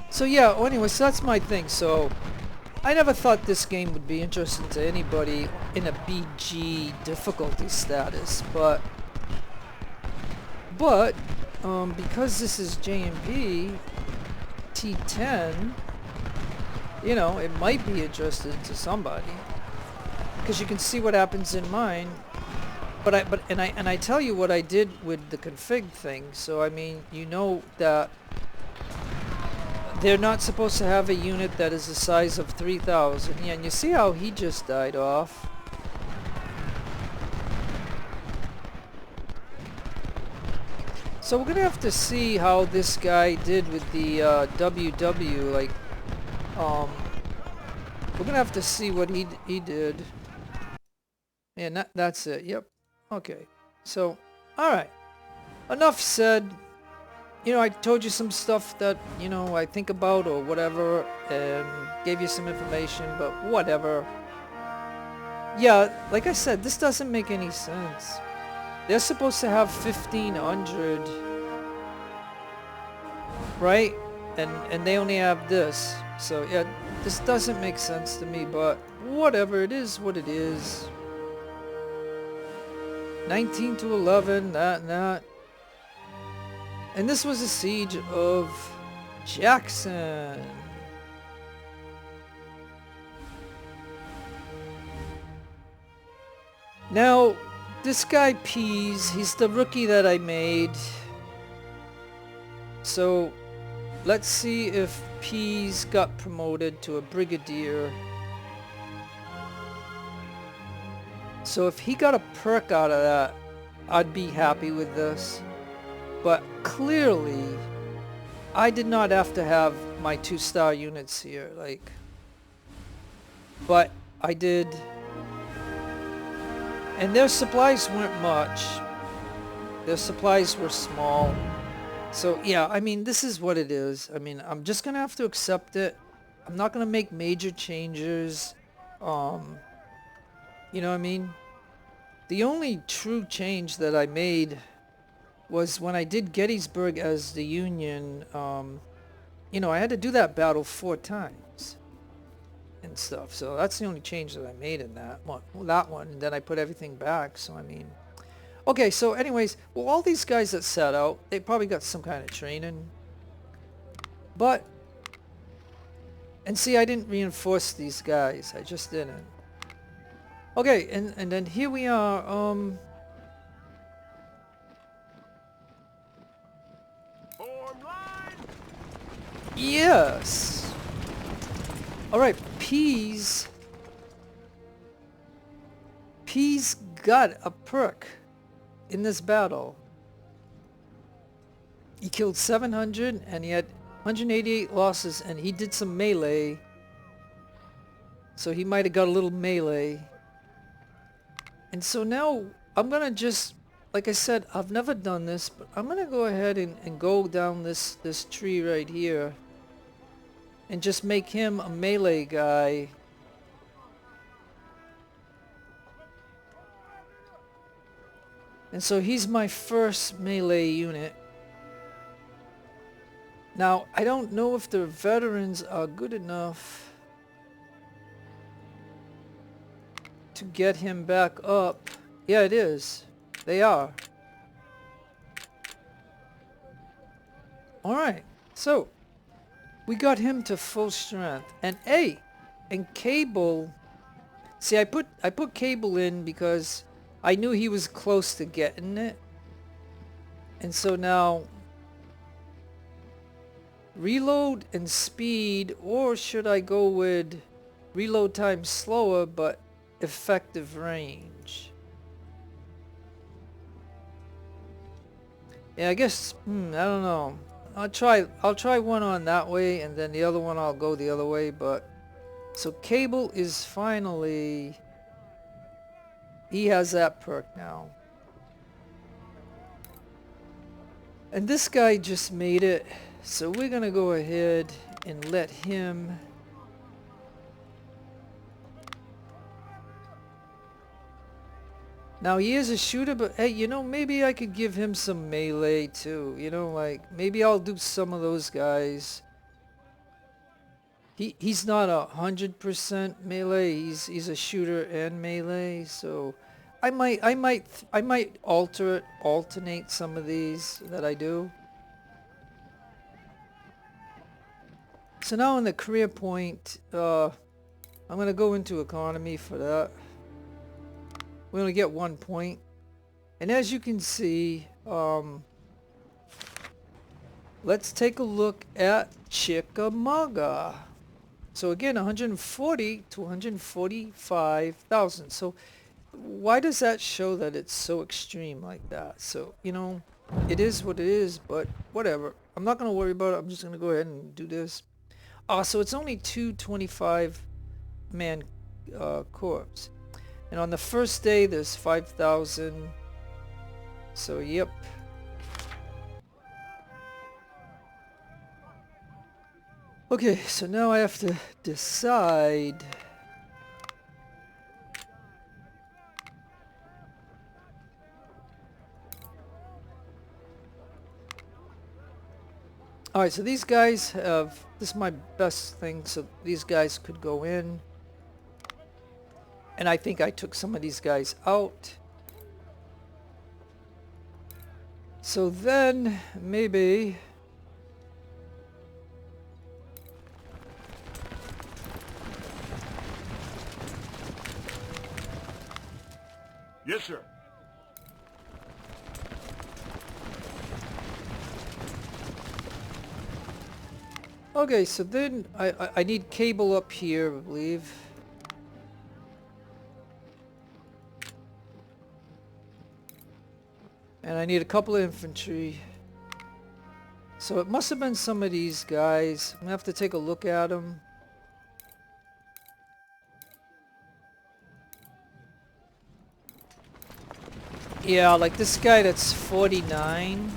So yeah, well, anyway, so that's my thing. So I never thought this game would be interesting to anybody in a BG difficulty status, but because this is J&B T10, you know, it might be interesting to somebody because you can see what happens in mine. But I tell you what I did with the config thing. So I mean, you know that they're not supposed to have a unit that is the size of 3,000. Yeah, and you see how he just died off. So we're gonna have to see how this guy did with the WW. Like, we're gonna have to see what he did. Yeah, that's it. Yep. Okay, so, alright, enough said. You know, I told you some stuff that, you know, I think about or whatever, and gave you some information, but whatever. Yeah, like I said, this doesn't make any sense. They're supposed to have 1,500, right? And they only have this. So, yeah, this doesn't make sense to me, but whatever, it is what it is. 19 to 11, that. And this was a siege of Jackson. Now, this guy Pease, he's the rookie that I made. So, let's see if Pease got promoted to a brigadier. So if he got a perk out of that, I'd be happy with this. But clearly, I did not have to have my 2-star units here, like, but I did. And their supplies weren't much. Their supplies were small. So yeah, I mean, this is what it is. I mean, I'm just gonna have to accept it. I'm not gonna make major changes. You know what I mean? The only true change that I made was when I did Gettysburg as the Union. You know, I had to do that battle 4 times and stuff. So that's the only change that I made in that one. Well, that one, and then I put everything back. So I mean, okay. So anyways, well, all these guys that sat out, they probably got some kind of training. But, and see, I didn't reinforce these guys. I just didn't. Okay, and then here we are. Yes. All right, Pease got a perk in this battle. He killed 700 and he had 188 losses, and he did some melee. So he might have got a little melee. And so now I'm gonna just, like I said, I've never done this, but I'm gonna go ahead and go down this tree right here and just make him a melee guy. And so he's my first melee unit. Now, I don't know if the veterans are good enough to get him back up. Yeah, it is. They are. Alright, so we got him to full strength. And hey, and Cable, see, I put Cable in because I knew he was close to getting it. And so now reload and speed, or should I go with reload time slower but effective range? Yeah, I guess, I don't know. I'll try one on that way, and then the other one I'll go the other way. But so Cable is finally He has that perk now. And this guy just made it, so we're gonna go ahead and let him. Now he is a shooter, but hey, you know, maybe I could give him some melee too. You know, like maybe I'll do some of those guys. He's not 100% melee. He's a shooter and melee, so I might alternate some of these that I do. So now in the career point, I'm gonna go into economy for that. We only get 1 point, and as you can see, let's take a look at Chickamauga. So again, 140 to 145,000. So why does that show that it's so extreme like that? So, you know, it is what it is, but whatever. I'm not going to worry about it. I'm just going to go ahead and do this. So it's only 225-man corps. And on the first day, there's 5,000. So, yep. Okay, so now I have to decide. Alright, so these guys have, this is my best thing, so these guys could go in. And I think I took some of these guys out. So then, maybe... Yes, sir. Okay, so then I need cable up here, I believe. And I need a couple of infantry. So it must have been some of these guys. I'm gonna have to take a look at them. Yeah, like this guy that's 49.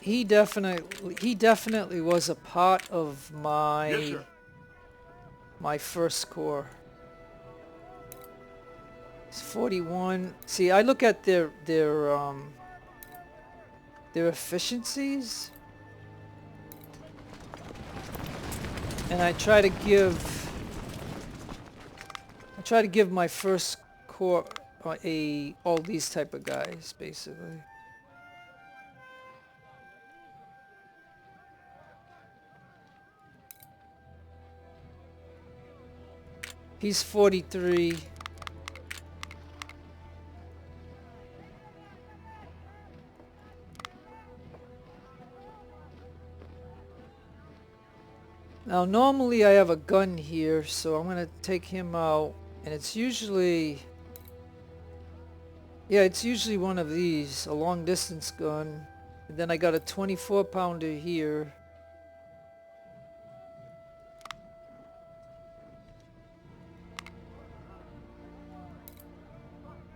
He definitely was a part of my Yes, my first corps. It's 41. See, I look at their efficiencies, and I try to give my first corps all these type of guys, basically. He's 43. Now normally I have a gun here, so I'm gonna take him out, and it's usually, yeah, it's usually one of these, a long distance gun. And then I got a 24-pounder here.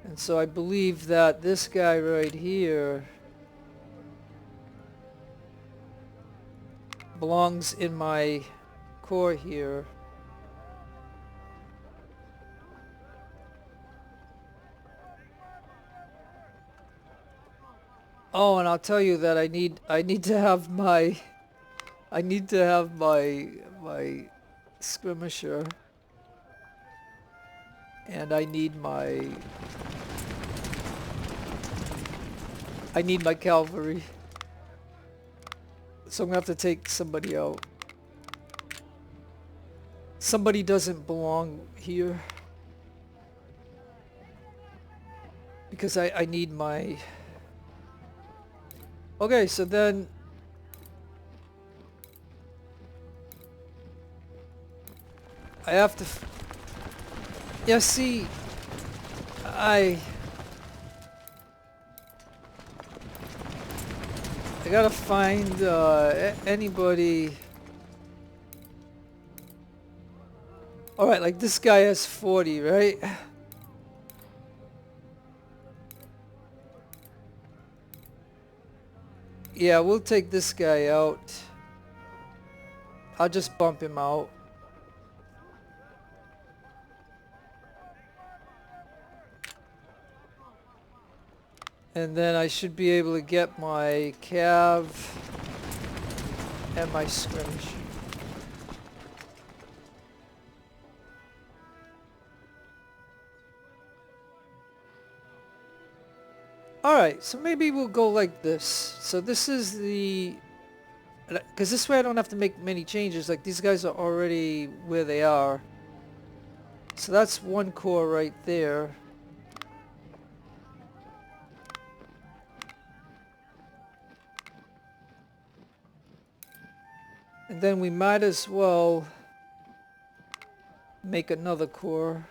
And so I believe that this guy right here belongs in my corps here. Oh, and I'll tell you that I need to have my my skirmisher, and I need my cavalry. So I'm gonna have to take somebody out. Somebody doesn't belong here. Because I need my... Okay, so then... I have to... Yeah, see... I gotta find anybody... Alright, like this guy has 40, right? Yeah, we'll take this guy out. I'll just bump him out. And then I should be able to get my cav and my skirmish. Alright, so maybe we'll go like this. So this is the... Because this way I don't have to make many changes. Like, these guys are already where they are. So that's one core right there. And then we might as well make another core.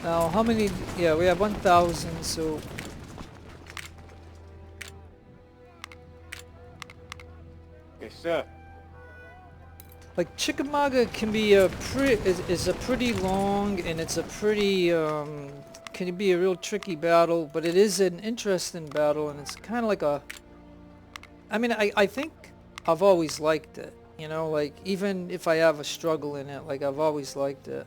Now, how many? Yeah, we have 1,000, so... Yes, sir. Like, Chickamauga can be a is a pretty long, and it's a pretty, can be a real tricky battle, but it is an interesting battle, and it's kind of like a... I mean, I think I've always liked it, you know, like, even if I have a struggle in it, like, I've always liked it.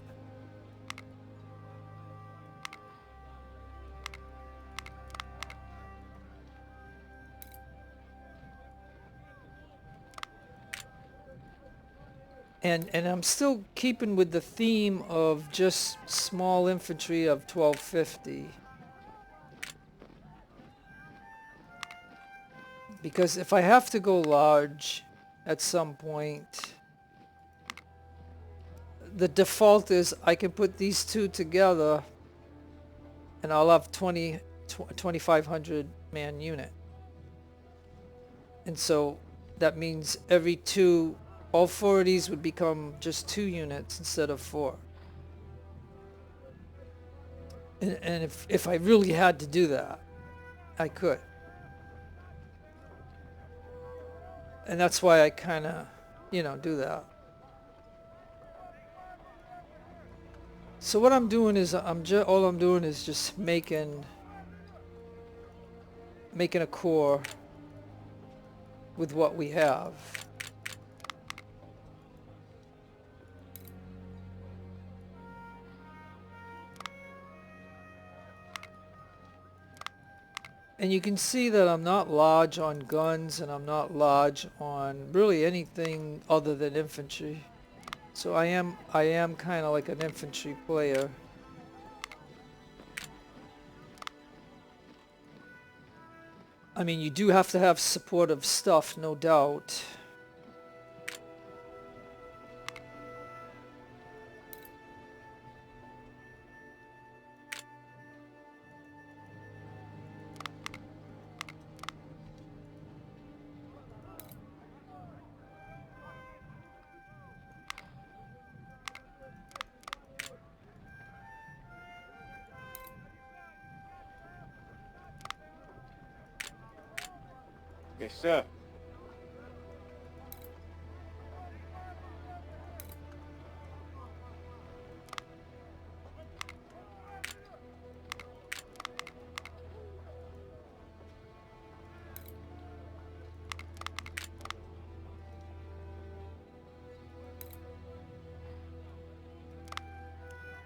And I'm still keeping with the theme of just small infantry of 1250. Because if I have to go large at some point, the default is I can put these two together and I'll have 2,500 man unit. And so that means every two... all four of these would become just 2 units instead of 4. And if I really had to do that, I could. And that's why I kind of, you know, do that. So what I'm doing is all I'm doing is just making a core with what we have. And you can see that I'm not large on guns, and I'm not large on really anything other than infantry. So I am kind of like an infantry player. I mean, you do have to have supportive stuff, no doubt. Yes, sir.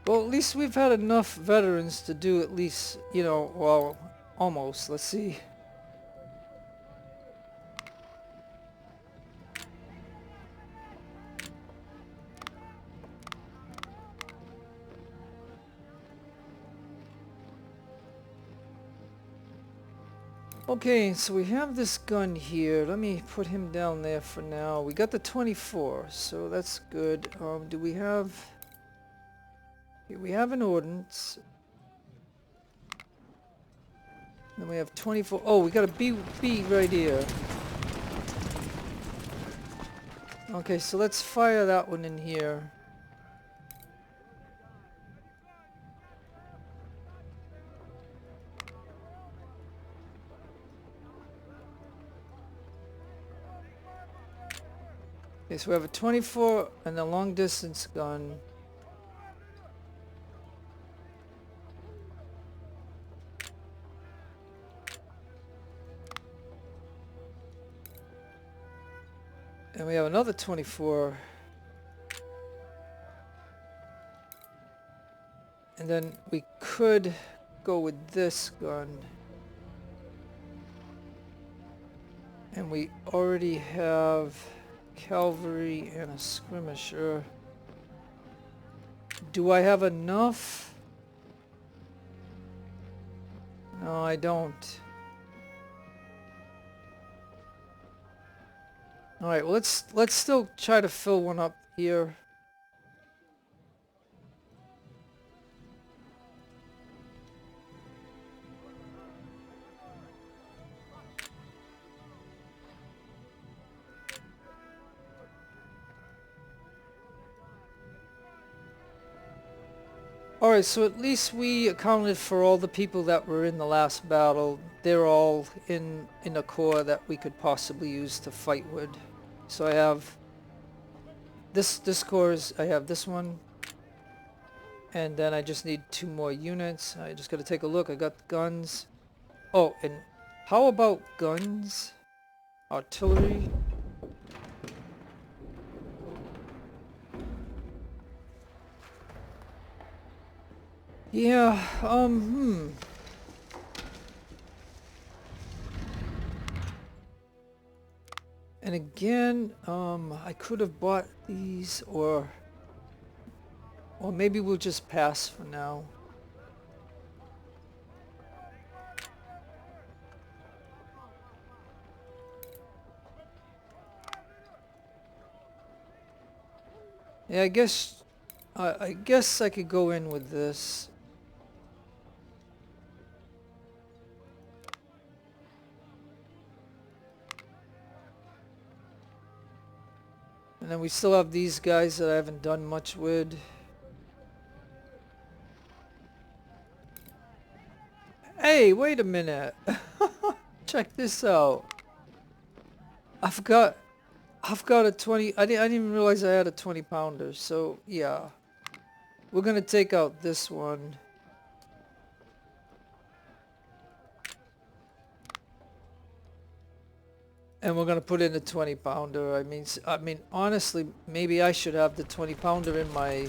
Well, at least we've had enough veterans to do at least, you know, well, almost. Let's see. Okay, so we have this gun here. Let me put him down there for now. We got the 24, so that's good. Do we have... Here we have an ordnance. Then we have 24. Oh, we got a B right here. Okay, so let's fire that one in here. Okay, so we have a 24 and a long distance gun. And we have another 24. And then we could go with this gun. And we already have cavalry and a skirmisher. Do I have enough? No, I don't. All right, well, let's still try to fill one up here. Alright, so at least we accounted for all the people that were in the last battle. They're all in a corps that we could possibly use to fight with. So I have this corps I have this one. And then I just need 2 more units. I just gotta take a look. I got guns. Oh, and how about guns? Artillery? Yeah, And again, I could have bought these, or maybe we'll just pass for now. Yeah, I guess I could go in with this. And then we still have these guys that I haven't done much with. Hey, wait a minute. Check this out. I've got a 20. I didn't even realize I had a 20 pounder. So yeah, we're gonna take out this one. And we're gonna put in a 20 pounder. I mean, honestly, maybe I should have the 20 pounder in my.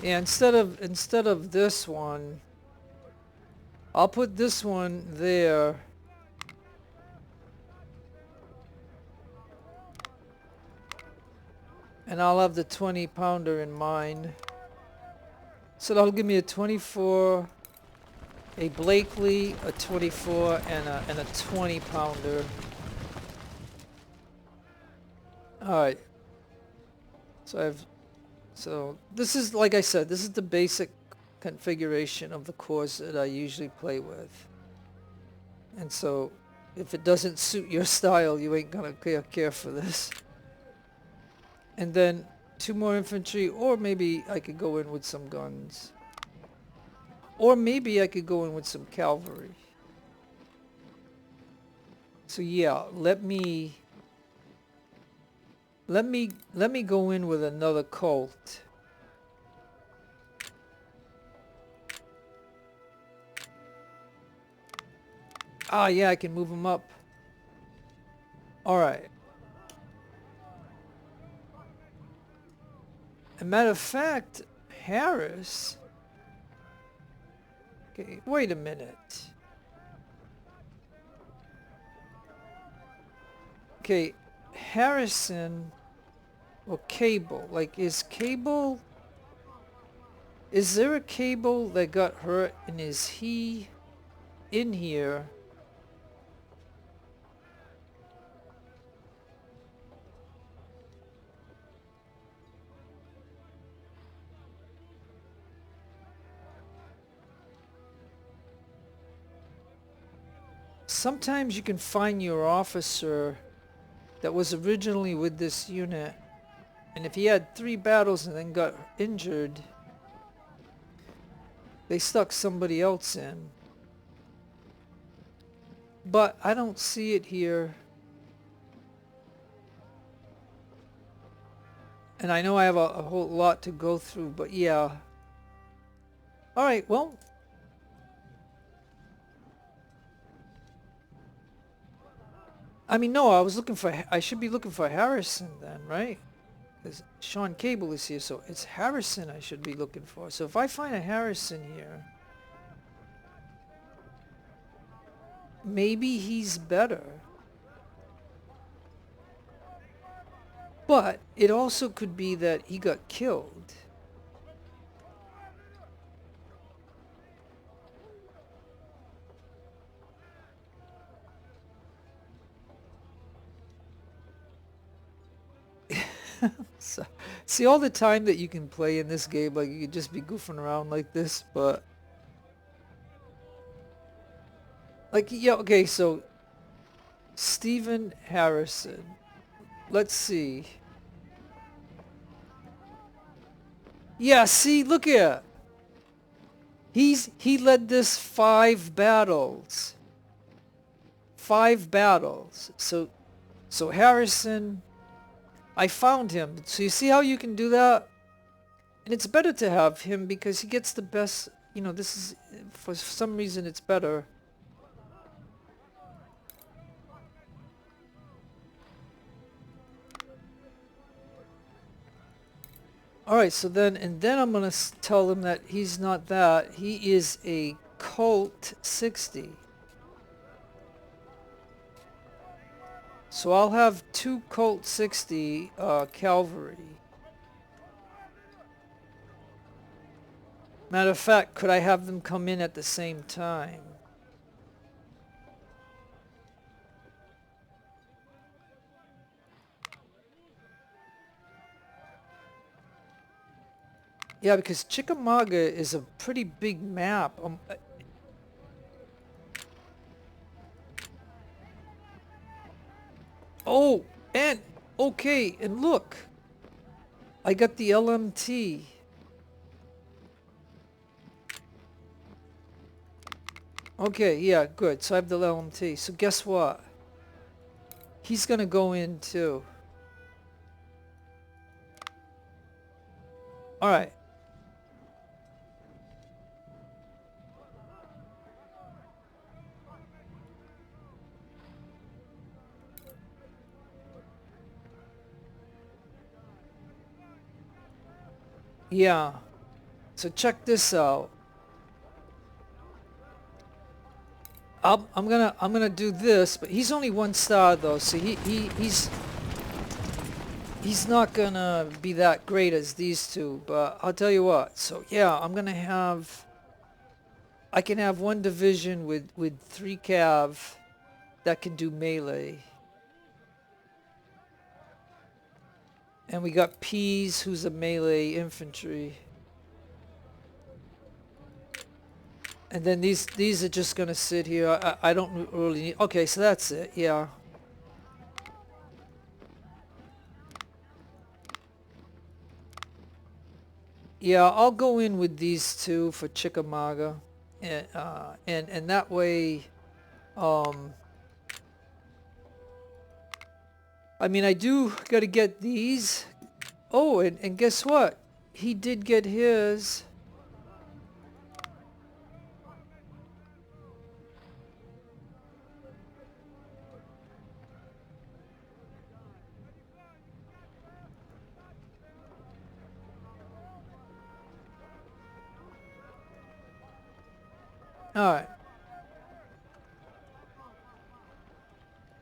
Yeah, instead of this one, I'll put this one there. And I'll have the 20 pounder in mine. So that'll give me a 24, a Blakely, a 24, and a 20 pounder. Alright. So this is, like I said, this is the basic configuration of the cores that I usually play with. And so if it doesn't suit your style, you ain't gonna care for this. And then 2 more infantry, or maybe I could go in with some guns. Or maybe I could go in with some cavalry. So yeah, let me go in with another Colt. Ah, yeah, I can move them up. Alright. As a matter of fact, Harris... Okay, wait a minute. Okay, Harrison... Or Cable. Like, is there a Cable that got hurt, and is he in here? Sometimes you can find your officer that was originally with this unit, and if he had 3 battles and then got injured, they stuck somebody else in. But I don't see it here. And I know I have a whole lot to go through, but yeah. Alright, well. I mean, no, I should be looking for Harrison then, right? Because Sean Cable is here, so it's Harrison I should be looking for. So if I find a Harrison here, maybe he's better. But it also could be that he got killed. So, see, all the time that you can play in this game, like you could just be goofing around like this, but like, yeah, okay, so Stephen Harrison. Let's see. Yeah, see, look here. He led this 5 battles. 5 battles. So Harrison, I found him. So you see how you can do that? And it's better to have him because he gets the best, you know, this is, for some reason it's better. Alright, so then, and then I'm going to tell him that he's not that. He is a Colt 60. So I'll have 2 Colt 60 cavalry. Matter of fact, could I have them come in at the same time? Yeah, because Chickamauga is a pretty big map. Oh, and okay, and look, I got the LMT. Okay, yeah, good. So I have the LMT. So guess what? He's gonna go in too. All right. Yeah. So check this out. I'm gonna do this, but he's only 1 star though, so he's not gonna be that great as these two. But I'll tell you what. So yeah, I can have 1 division with 3 cav that can do melee. And we got Pease, who's a melee infantry. And then these are just gonna sit here. I don't really need. Okay, so that's it. Yeah. Yeah, I'll go in with these 2 for Chickamauga, and that way, I mean, I do got to get these. Oh, and guess what? He did get his. All right.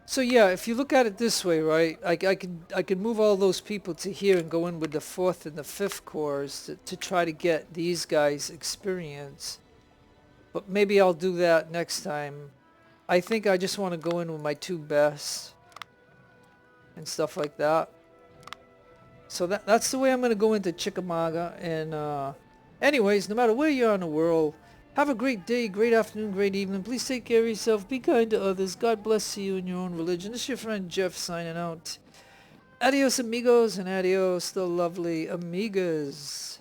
So yeah, if you look at it this way, right? I could move all those people to here and go in with the 4th and the 5th corps to try to get these guys experience. But maybe I'll do that next time. I think I just want to go in with my 2 best and stuff like that. So that's the way I'm going to go into Chickamauga. And anyways, no matter where you are in the world, have a great day, great afternoon, great evening. Please take care of yourself. Be kind to others. God bless you in your own religion. This is your friend Jeff signing out. Adios amigos and adios the lovely amigas.